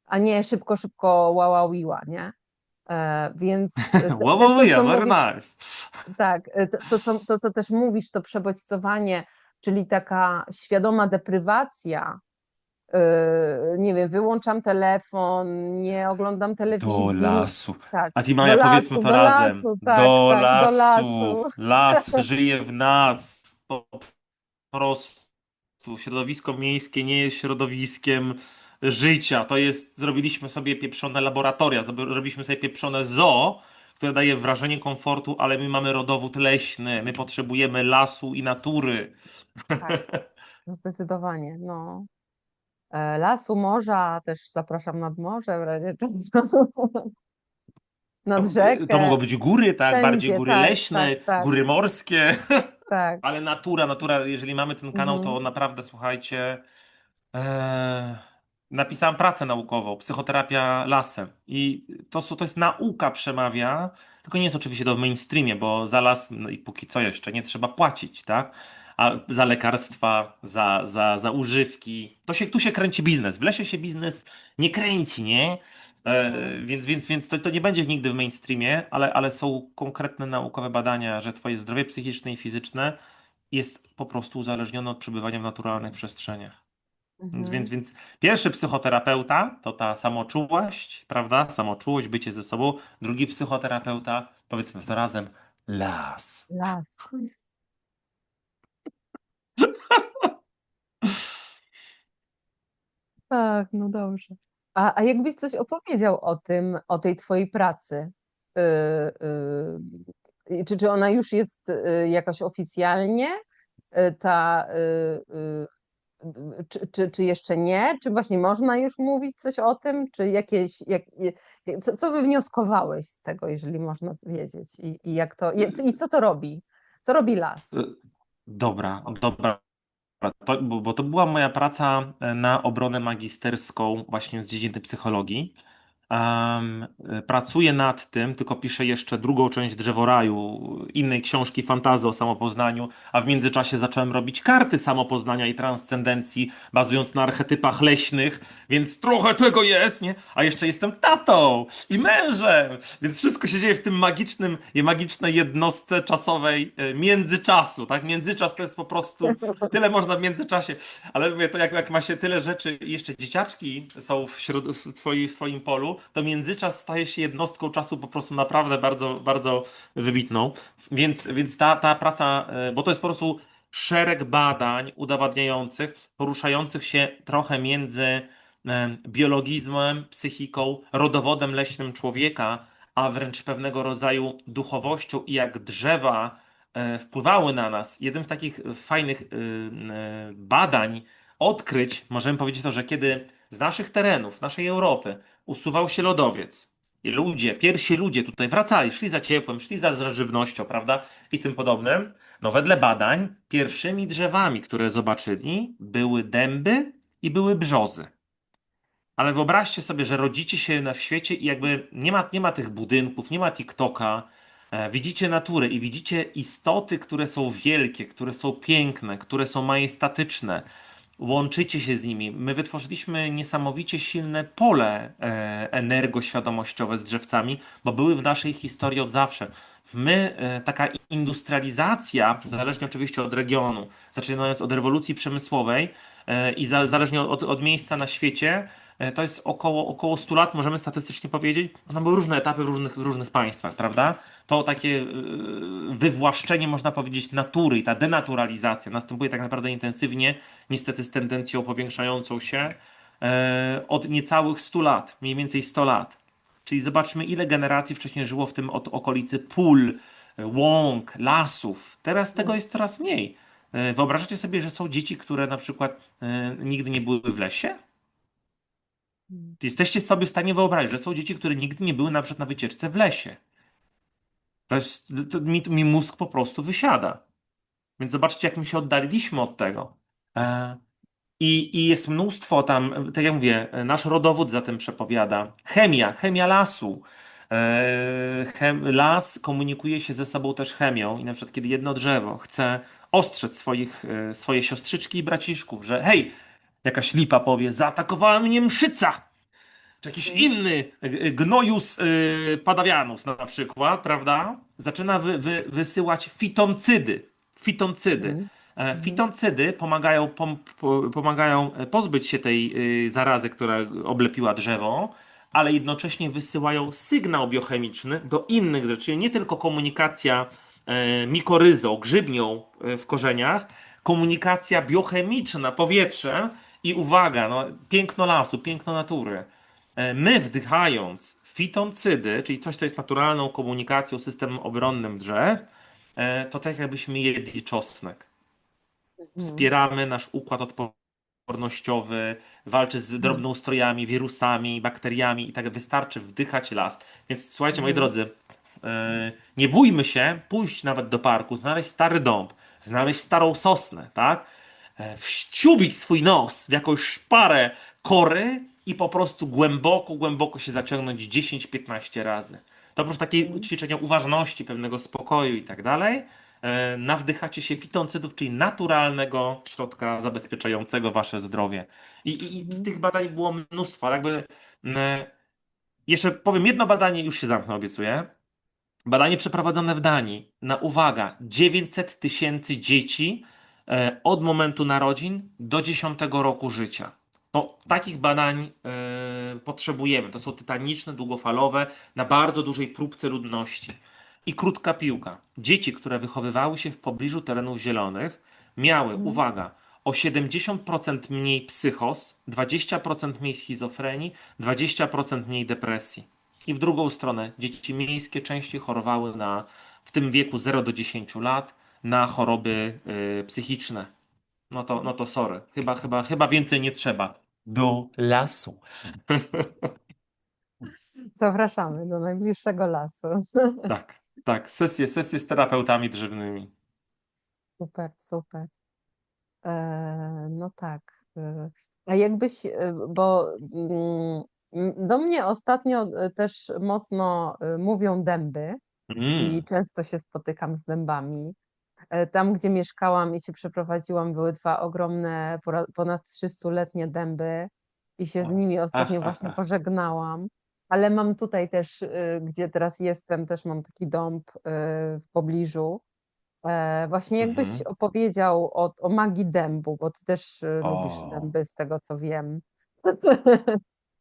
a nie szybko, szybko, ła, ła, wiła, nie? Więc też to, Wow, co very mówisz, nice. tak, to, co też mówisz, to przebodźcowanie, czyli taka świadoma deprywacja, nie wiem, wyłączam telefon, nie oglądam Do telewizji, lasu. tak, A ty Maja, powiedzmy to do razem. lasu, tak, Do tak, do lasu. lasu. Las żyje w nas. Po prostu. Środowisko miejskie nie jest środowiskiem życia. To jest, zrobiliśmy sobie pieprzone laboratoria, zrobiliśmy sobie pieprzone zoo, które daje wrażenie komfortu, ale my mamy rodowód leśny. My potrzebujemy lasu i natury. Tak, zdecydowanie, no. Lasu, morza, też zapraszam nad morze w razie czego. Nad To rzekę, mogą być góry, tak? Bardziej wszędzie, góry tak, leśne, tak, tak, góry morskie. tak. Ale natura, jeżeli mamy ten kanał, Mhm, to naprawdę słuchajcie, e, napisałem pracę naukową, psychoterapia lasem. I to jest nauka przemawia, tylko nie jest oczywiście to w mainstreamie, bo za las, no i póki co jeszcze, nie trzeba płacić, tak? A za lekarstwa, za używki, tu się kręci biznes. W lesie się biznes nie kręci, nie? mhm, Więc to nie będzie nigdy w mainstreamie, ale są konkretne naukowe badania, że twoje zdrowie psychiczne i fizyczne jest po prostu uzależnione od przebywania w naturalnych przestrzeniach. mhm. Więc pierwszy psychoterapeuta to ta samoczułość, prawda? Samoczułość, bycie ze sobą. Drugi psychoterapeuta, powiedzmy to razem, las. Las. Tak, no dobrze. A jakbyś coś opowiedział o tym, o tej twojej pracy? Y, czy ona już jest jakoś oficjalnie? Ta, czy jeszcze nie? Czy właśnie można już mówić coś o tym? Czy co wywnioskowałeś z tego, jeżeli można wiedzieć? I jak to, i co to robi? Co robi las? Y, dobra. Bo to była moja praca na obronę magisterską właśnie z dziedziny psychologii. Pracuję nad tym, tylko piszę jeszcze drugą część Drzeworaju, innej książki fantasy o samopoznaniu, a w międzyczasie zacząłem robić karty samopoznania i transcendencji, bazując na archetypach leśnych, więc trochę tego jest, nie? A jeszcze jestem tatą i mężem, więc wszystko się dzieje w tym magicznej jednostce czasowej międzyczasu, tak? Międzyczas to jest po prostu tyle można w międzyczasie, ale mówię, to jak ma się tyle rzeczy i jeszcze dzieciaczki są w twoim polu, to międzyczas staje się jednostką czasu po prostu naprawdę bardzo, bardzo wybitną. Więc ta praca, bo to jest po prostu szereg badań udowadniających, poruszających się trochę między biologizmem, psychiką, rodowodem leśnym człowieka, a wręcz pewnego rodzaju duchowością i jak drzewa wpływały na nas. Jednym z takich fajnych badań, odkryć, możemy powiedzieć to, że kiedy z naszych terenów, naszej Europy usuwał się lodowiec i pierwsi ludzie tutaj wracali, szli za ciepłem, szli za żywnością, prawda, i tym podobnym, no wedle badań pierwszymi drzewami, które zobaczyli, były dęby i były brzozy. Ale wyobraźcie sobie, że rodzicie się w świecie i jakby nie ma tych budynków, nie ma TikToka. Widzicie naturę i widzicie istoty, które są wielkie, które są piękne, które są majestatyczne. Łączycie się z nimi. My wytworzyliśmy niesamowicie silne pole energoświadomościowe z drzewcami, bo były w naszej historii od zawsze. Taka industrializacja, zależnie oczywiście od regionu, zaczynając od rewolucji przemysłowej i zależnie od miejsca na świecie, to jest około 100 lat, możemy statystycznie powiedzieć. Tam były różne etapy w różnych państwach, prawda? To takie wywłaszczenie, można powiedzieć, natury i ta denaturalizacja następuje tak naprawdę intensywnie, niestety z tendencją powiększającą się od niecałych 100 lat, mniej więcej 100 lat. Czyli zobaczmy, ile generacji wcześniej żyło w tym od okolicy pól, łąk, lasów. Teraz tego jest coraz mniej. Wyobrażacie sobie, że są dzieci, które na przykład nigdy nie były w lesie? Jesteście sobie w stanie wyobrazić, że są dzieci, które nigdy nie były na przykład na wycieczce w lesie. Mi mózg po prostu wysiada. Więc zobaczcie, jak my się oddaliliśmy od tego. E, i jest mnóstwo tam, tak jak mówię, nasz rodowód za tym przepowiada. Chemia lasu. Las komunikuje się ze sobą też chemią i na przykład kiedy jedno drzewo chce ostrzec swoje siostrzyczki i braciszków, że hej, jakaś lipa powie, zaatakowała mnie mszyca. czy jakiś inny Gnojus padawianus na przykład, prawda? Zaczyna wysyłać fitoncydy. Fitoncydy. Mhm. Mhm. Fitoncydy pomagają pozbyć się tej zarazy, która oblepiła drzewo, ale jednocześnie wysyłają sygnał biochemiczny do innych rzeczy, czyli nie tylko komunikacja mikoryzą, grzybnią w korzeniach, komunikacja biochemiczna powietrzem i uwaga, no, piękno lasu, piękno natury. My wdychając fitoncydy, czyli coś, co jest naturalną komunikacją, systemem obronnym drzew, to tak jakbyśmy jedli czosnek. Mhm. Wspieramy nasz układ odpornościowy, walczy z Mhm. drobnoustrojami, wirusami, bakteriami i tak wystarczy wdychać las. Więc słuchajcie, moi Mhm. drodzy, nie bójmy się pójść nawet do parku, znaleźć stary dąb, znaleźć starą sosnę, tak? Wściubić swój nos w jakąś szparę kory i po prostu głęboko, głęboko się zaciągnąć 10-15 razy. To oprócz takiej Mhm. ćwiczenia uważności, pewnego spokoju i tak dalej, nawdychacie się fitoncydów, czyli naturalnego środka zabezpieczającego wasze zdrowie. I Mhm. tych badań było mnóstwo, ale jakby jeszcze powiem jedno badanie, już się zamknę, obiecuję. Badanie przeprowadzone w Danii na, uwaga, 900 tysięcy dzieci od momentu narodzin do 10 roku życia. No, takich badań potrzebujemy. To są tytaniczne, długofalowe, na bardzo dużej próbce ludności. I krótka piłka. Dzieci, które wychowywały się w pobliżu terenów zielonych, miały, Mhm. uwaga, o 70% mniej psychos, 20% mniej schizofrenii, 20% mniej depresji. I w drugą stronę, dzieci miejskie częściej chorowały w tym wieku 0 do 10 lat na choroby psychiczne. No to sorry. Chyba więcej nie trzeba. Do lasu. Zapraszamy do najbliższego lasu. Tak, tak. Sesje z terapeutami drzewnymi. Super, super. No tak. A jakbyś, bo do mnie ostatnio też mocno mówią dęby i Mm. często się spotykam z dębami. Tam, gdzie mieszkałam i się przeprowadziłam, były dwa ogromne, ponad 300-letnie dęby i się z nimi Ach, ostatnio ach, właśnie ach. pożegnałam. Ale mam tutaj też, gdzie teraz jestem, też mam taki dąb w pobliżu. Właśnie jakbyś Mhm. opowiedział o magii dębu, bo ty też lubisz O. dęby, z tego co wiem.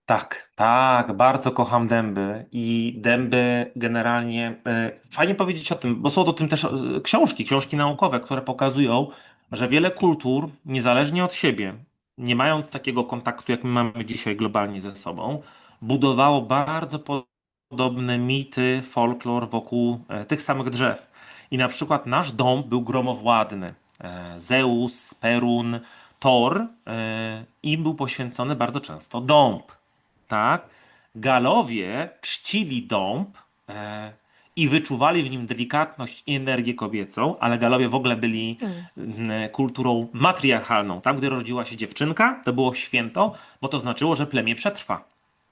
Tak, tak, bardzo kocham dęby i dęby generalnie. Fajnie powiedzieć o tym, bo są o tym też książki naukowe, które pokazują, że wiele kultur, niezależnie od siebie, nie mając takiego kontaktu, jak my mamy dzisiaj globalnie ze sobą, budowało bardzo podobne mity, folklor wokół tych samych drzew. I na przykład nasz dąb był gromowładny. Zeus, Perun, Thor, im był poświęcony bardzo często dąb. Tak? Galowie czcili dąb i wyczuwali w nim delikatność i energię kobiecą, ale Galowie w ogóle byli Hmm. kulturą matriarchalną. Tam, gdy rodziła się dziewczynka, to było święto, bo to znaczyło, że plemię przetrwa,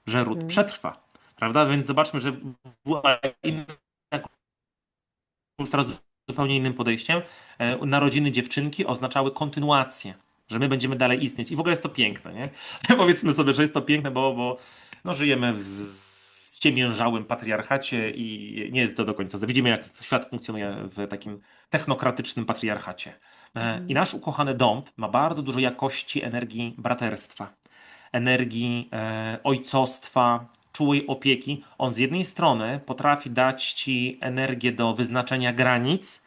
że ród Mhm. przetrwa. Prawda? Więc zobaczmy, że była inna kultura z zupełnie innym podejściem. Narodziny dziewczynki oznaczały kontynuację, że my będziemy dalej istnieć. I w ogóle jest to piękne, nie? Powiedzmy sobie, że jest to piękne, bo no, żyjemy w ściemiężałym patriarchacie i nie jest to do końca. Widzimy, jak świat funkcjonuje w takim technokratycznym patriarchacie. I Mhm. nasz ukochany dąb ma bardzo dużo jakości energii braterstwa, energii ojcostwa, czułej opieki. On z jednej strony potrafi dać ci energię do wyznaczenia granic.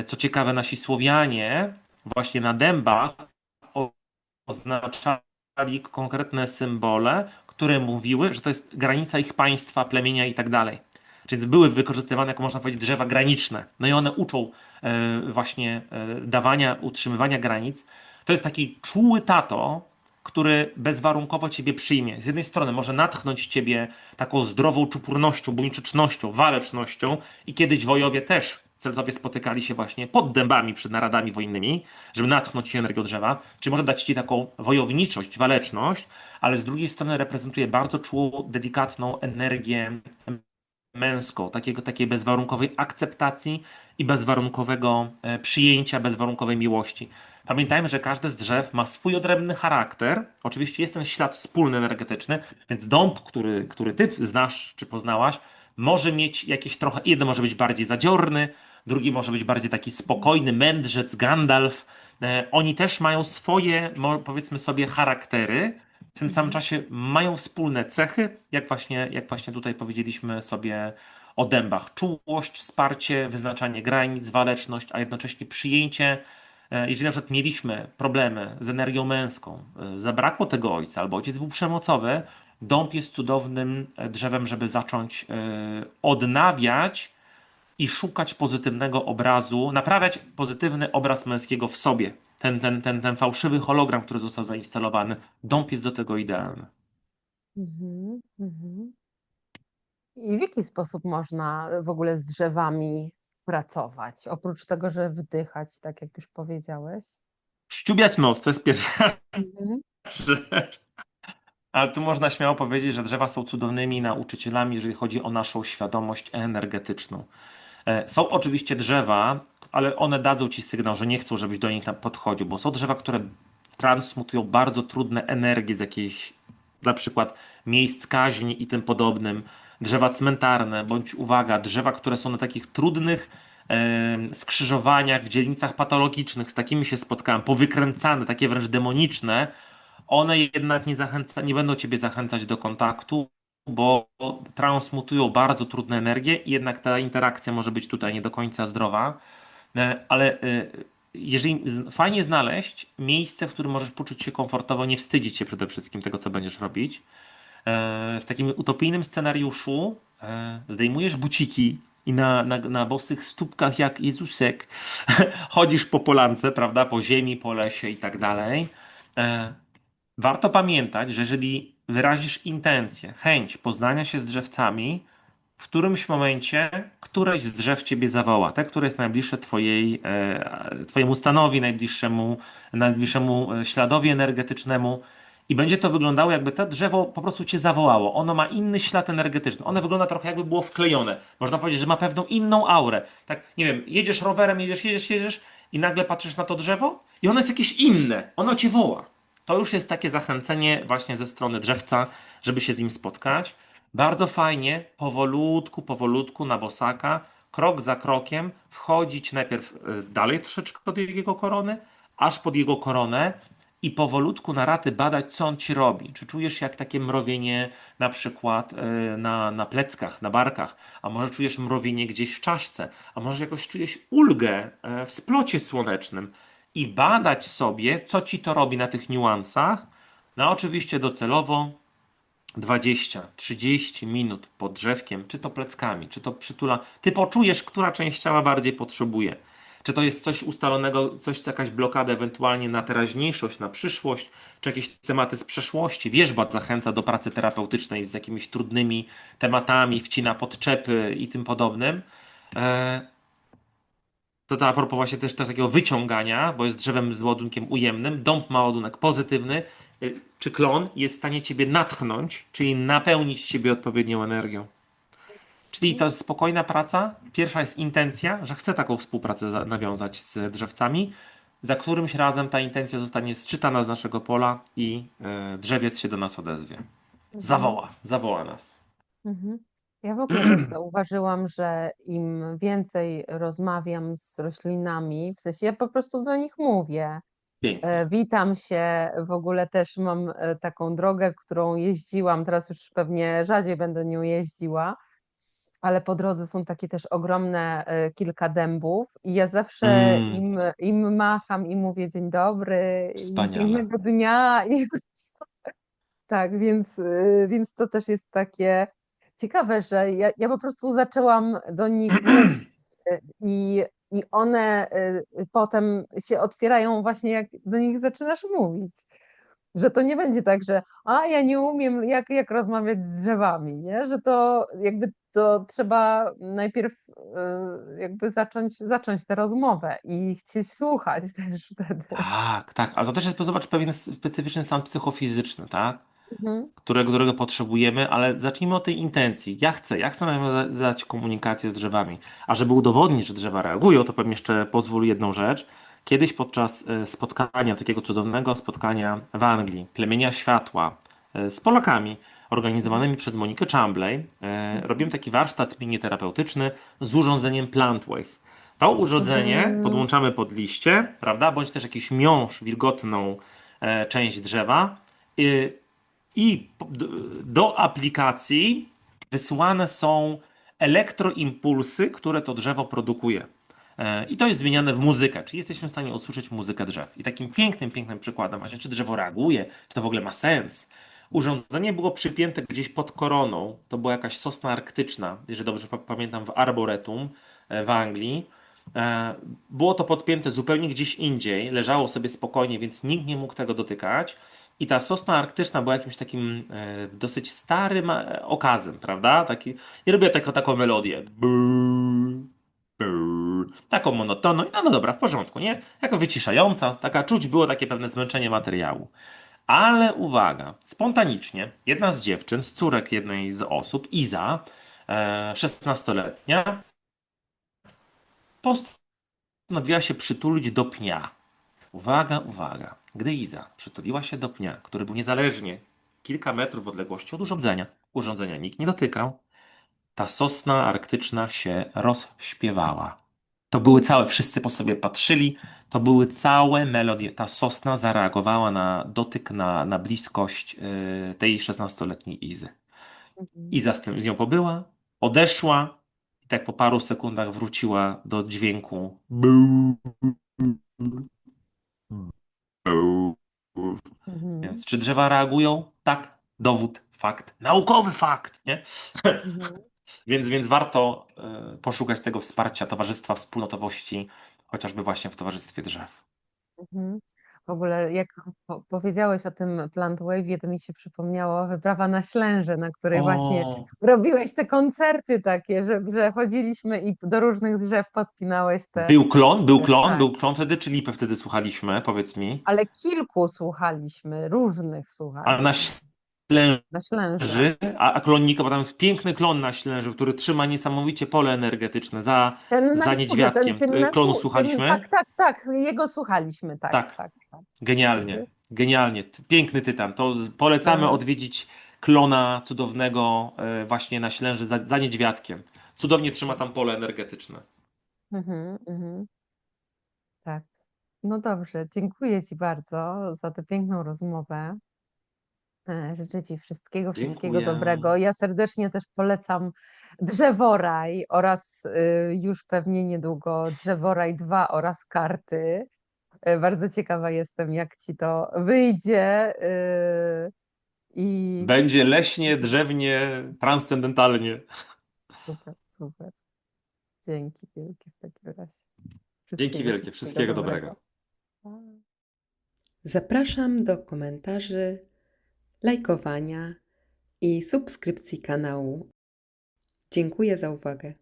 Co ciekawe, nasi Słowianie właśnie na dębach oznaczali konkretne symbole, które mówiły, że to jest granica ich państwa, plemienia i tak dalej. Więc były wykorzystywane, jako można powiedzieć, drzewa graniczne. No i one uczą właśnie dawania, utrzymywania granic. To jest taki czuły tato, który bezwarunkowo ciebie przyjmie. Z jednej strony może natchnąć ciebie taką zdrową czupurnością, buńczycznością, walecznością i kiedyś wojowie też celtowie spotykali się właśnie pod dębami przed naradami wojennymi, żeby natchnąć się energią drzewa, czy może dać ci taką wojowniczość, waleczność, ale z drugiej strony reprezentuje bardzo czułą, delikatną energię męską, takiej bezwarunkowej akceptacji i bezwarunkowego przyjęcia, bezwarunkowej miłości. Pamiętajmy, że każde z drzew ma swój odrębny charakter. Oczywiście jest ten ślad wspólny energetyczny, więc dąb, który ty znasz czy poznałaś, może mieć jakieś trochę, jeden może być bardziej zadziorny, drugi może być bardziej taki spokojny, mędrzec, Gandalf. Oni też mają swoje, powiedzmy sobie, charaktery. W tym samym Mhm. czasie mają wspólne cechy, jak właśnie tutaj powiedzieliśmy sobie o dębach. Czułość, wsparcie, wyznaczanie granic, waleczność, a jednocześnie przyjęcie. Jeżeli na przykład mieliśmy problemy z energią męską, zabrakło tego ojca, albo ojciec był przemocowy, dąb jest cudownym drzewem, żeby zacząć odnawiać i szukać pozytywnego obrazu, naprawiać pozytywny obraz męskiego w sobie. Ten fałszywy hologram, który został zainstalowany, dąb jest do tego idealny. Mhm. Mhm. I w jaki sposób można w ogóle z drzewami pracować? Oprócz tego, że wdychać, tak jak już powiedziałeś. Ściubiać nos, to jest pierwsza Mhm. rzecz. Ale tu można śmiało powiedzieć, że drzewa są cudownymi nauczycielami, jeżeli chodzi o naszą świadomość energetyczną. Są oczywiście drzewa, ale one dadzą ci sygnał, że nie chcą, żebyś do nich podchodził, bo są drzewa, które transmutują bardzo trudne energie z jakichś, na przykład miejsc kaźni i tym podobnym. Drzewa cmentarne, bądź uwaga, drzewa, które są na takich trudnych skrzyżowaniach w dzielnicach patologicznych, z takimi się spotkałem, powykręcane, takie wręcz demoniczne, one jednak nie będą ciebie zachęcać do kontaktu, bo transmutują bardzo trudne energie i jednak ta interakcja może być tutaj nie do końca zdrowa. Ale jeżeli fajnie znaleźć miejsce, w którym możesz poczuć się komfortowo, nie wstydzić się przede wszystkim tego, co będziesz robić. W takim utopijnym scenariuszu zdejmujesz buciki i na bosych stópkach jak Jezusek chodzisz po polance, prawda, po ziemi, po lesie i tak dalej. E, Warto pamiętać, że jeżeli wyrazisz intencję, chęć poznania się z drzewcami, w którymś momencie któreś z drzew ciebie zawoła, te, które jest najbliższe twojemu stanowi, najbliższemu śladowi energetycznemu i będzie to wyglądało, jakby to drzewo po prostu cię zawołało. Ono ma inny ślad energetyczny. Ono wygląda trochę jakby było wklejone. Można powiedzieć, że ma pewną inną aurę. Tak, nie wiem, jedziesz rowerem, jedziesz i nagle patrzysz na to drzewo i ono jest jakieś inne. Ono cię woła. To już jest takie zachęcenie właśnie ze strony drzewca, żeby się z nim spotkać. Bardzo fajnie, powolutku na bosaka, krok za krokiem, wchodzić najpierw dalej troszeczkę od jego korony, aż pod jego koronę i powolutku na raty badać, co on ci robi. Czy czujesz jak takie mrowienie na przykład na pleckach, na barkach, a może czujesz mrowienie gdzieś w czaszce, a może jakoś czujesz ulgę w splocie słonecznym i badać sobie, co ci to robi na tych niuansach. No oczywiście docelowo 20-30 minut pod drzewkiem, czy to pleckami, czy to przytula. Ty poczujesz, która część ciała bardziej potrzebuje. Czy to jest coś ustalonego, jakaś blokada ewentualnie na teraźniejszość, na przyszłość, czy jakieś tematy z przeszłości. Wierzba zachęca do pracy terapeutycznej z jakimiś trudnymi tematami, wcina podczepy i tym podobnym. E, To a propos właśnie też takiego wyciągania, bo jest drzewem z ładunkiem ujemnym. Dąb ma ładunek pozytywny. Czy klon jest w stanie ciebie natchnąć, czyli napełnić ciebie odpowiednią energią. Czyli to jest spokojna praca. Pierwsza jest intencja, że chcę taką współpracę nawiązać z drzewcami. Za którymś razem ta intencja zostanie sczytana z naszego pola i drzewiec się do nas odezwie. Mhm. Zawoła nas. Mhm. Ja w ogóle też zauważyłam, że im więcej rozmawiam z roślinami, w sensie ja po prostu do nich mówię, Pięknie. witam się, w ogóle też mam taką drogę, którą jeździłam, teraz już pewnie rzadziej będę nią jeździła, ale po drodze są takie też ogromne kilka dębów i ja zawsze Mm, im macham i mówię dzień dobry i Wspaniale. pięknego dnia i tak, więc to też jest takie ciekawe, że ja po prostu zaczęłam do nich mówić i, i one potem się otwierają właśnie jak do nich zaczynasz mówić. Że to nie będzie tak, że ja nie umiem jak rozmawiać z drzewami, nie? Że to jakby to trzeba najpierw jakby zacząć tę rozmowę i chcieć słuchać też wtedy. Tak, tak, ale to też jest, zobacz, pewien specyficzny stan psychofizyczny, tak? Mhm. którego potrzebujemy, ale zacznijmy od tej intencji. Ja chcę nawiązać komunikację z drzewami. A żeby udowodnić, że drzewa reagują, to powiem jeszcze, pozwól jedną rzecz. Kiedyś podczas spotkania, takiego cudownego spotkania w Anglii, Plemienia Światła, z Polakami, Mhm. organizowanymi przez Monikę Chambley, robiłem taki warsztat mini-terapeutyczny z urządzeniem PlantWave. To urządzenie Mhm. podłączamy pod liście, prawda, bądź też jakiś miąższ, wilgotną część drzewa. I do aplikacji wysyłane są elektroimpulsy, które to drzewo produkuje. I to jest zmieniane w muzykę, czyli jesteśmy w stanie usłyszeć muzykę drzew. I takim pięknym przykładem, właśnie czy drzewo reaguje, czy to w ogóle ma sens. Urządzenie było przypięte gdzieś pod koroną. To była jakaś sosna arktyczna, jeżeli dobrze pamiętam, w Arboretum w Anglii. E, Było to podpięte zupełnie gdzieś indziej, leżało sobie spokojnie, więc nikt nie mógł tego dotykać. I ta sosna arktyczna była jakimś takim dosyć starym okazem, prawda? I robię taką melodię. Taką monotonną. No dobra, w porządku, nie? Taka wyciszająca, taka czuć było takie pewne zmęczenie materiału. Ale uwaga, spontanicznie jedna z dziewczyn, z córek jednej z osób, Iza, 16-letnia, postanowiła się przytulić do pnia. Uwaga, uwaga. Gdy Iza przytuliła się do pnia, który był niezależnie kilka metrów w odległości od urządzenia nikt nie dotykał, ta sosna arktyczna się rozśpiewała. To były całe, wszyscy po sobie patrzyli, to były całe melodie. Ta sosna zareagowała na dotyk, na bliskość tej 16-letniej Izy. Mhm. Iza z nią pobyła, odeszła i tak po paru sekundach wróciła do dźwięku. Mhm. Więc czy drzewa reagują? Tak. Dowód, fakt, naukowy fakt, nie? Mhm. Więc warto poszukać tego wsparcia, towarzystwa, wspólnotowości, chociażby właśnie w towarzystwie drzew. Mhm. W ogóle jak powiedziałeś o tym Plant Wave'ie, to mi się przypomniało wyprawa na Ślęże, na której właśnie O, robiłeś te koncerty takie, że chodziliśmy i do różnych drzew podpinałeś te, tak. był klon wtedy, czy lipę wtedy słuchaliśmy, powiedz mi. Ale kilku słuchaliśmy, różnych A na słuchaliśmy na Ślęże. Ślęży, a klonnika, bo tam jest piękny klon na Ślęży, który trzyma niesamowicie pole energetyczne Ten na za górze, niedźwiadkiem. tym na Klonu tak, słuchaliśmy? tak, tak, jego słuchaliśmy, tak, Tak. tak, tak. Genialnie, genialnie. Piękny tytan. Polecamy Tak. odwiedzić klona cudownego właśnie na Ślęży za niedźwiadkiem. Cudownie trzyma tam pole energetyczne. Mhm, mhm, tak. No dobrze, dziękuję Ci bardzo za tę piękną rozmowę. Życzę Ci wszystkiego Dziękuję. dobrego. Ja serdecznie też polecam Drzeworaj oraz już pewnie niedługo Drzeworaj 2 oraz karty. Bardzo ciekawa jestem, jak Ci to wyjdzie. I Będzie leśnie, drzewnie, transcendentalnie. super, super. Dzięki wielkie w takim razie. Dzięki wielkie. Wszystkiego Wszystkiego dobrego. dobrego. Pa. Zapraszam do komentarzy, lajkowania i subskrypcji kanału. Dziękuję za uwagę.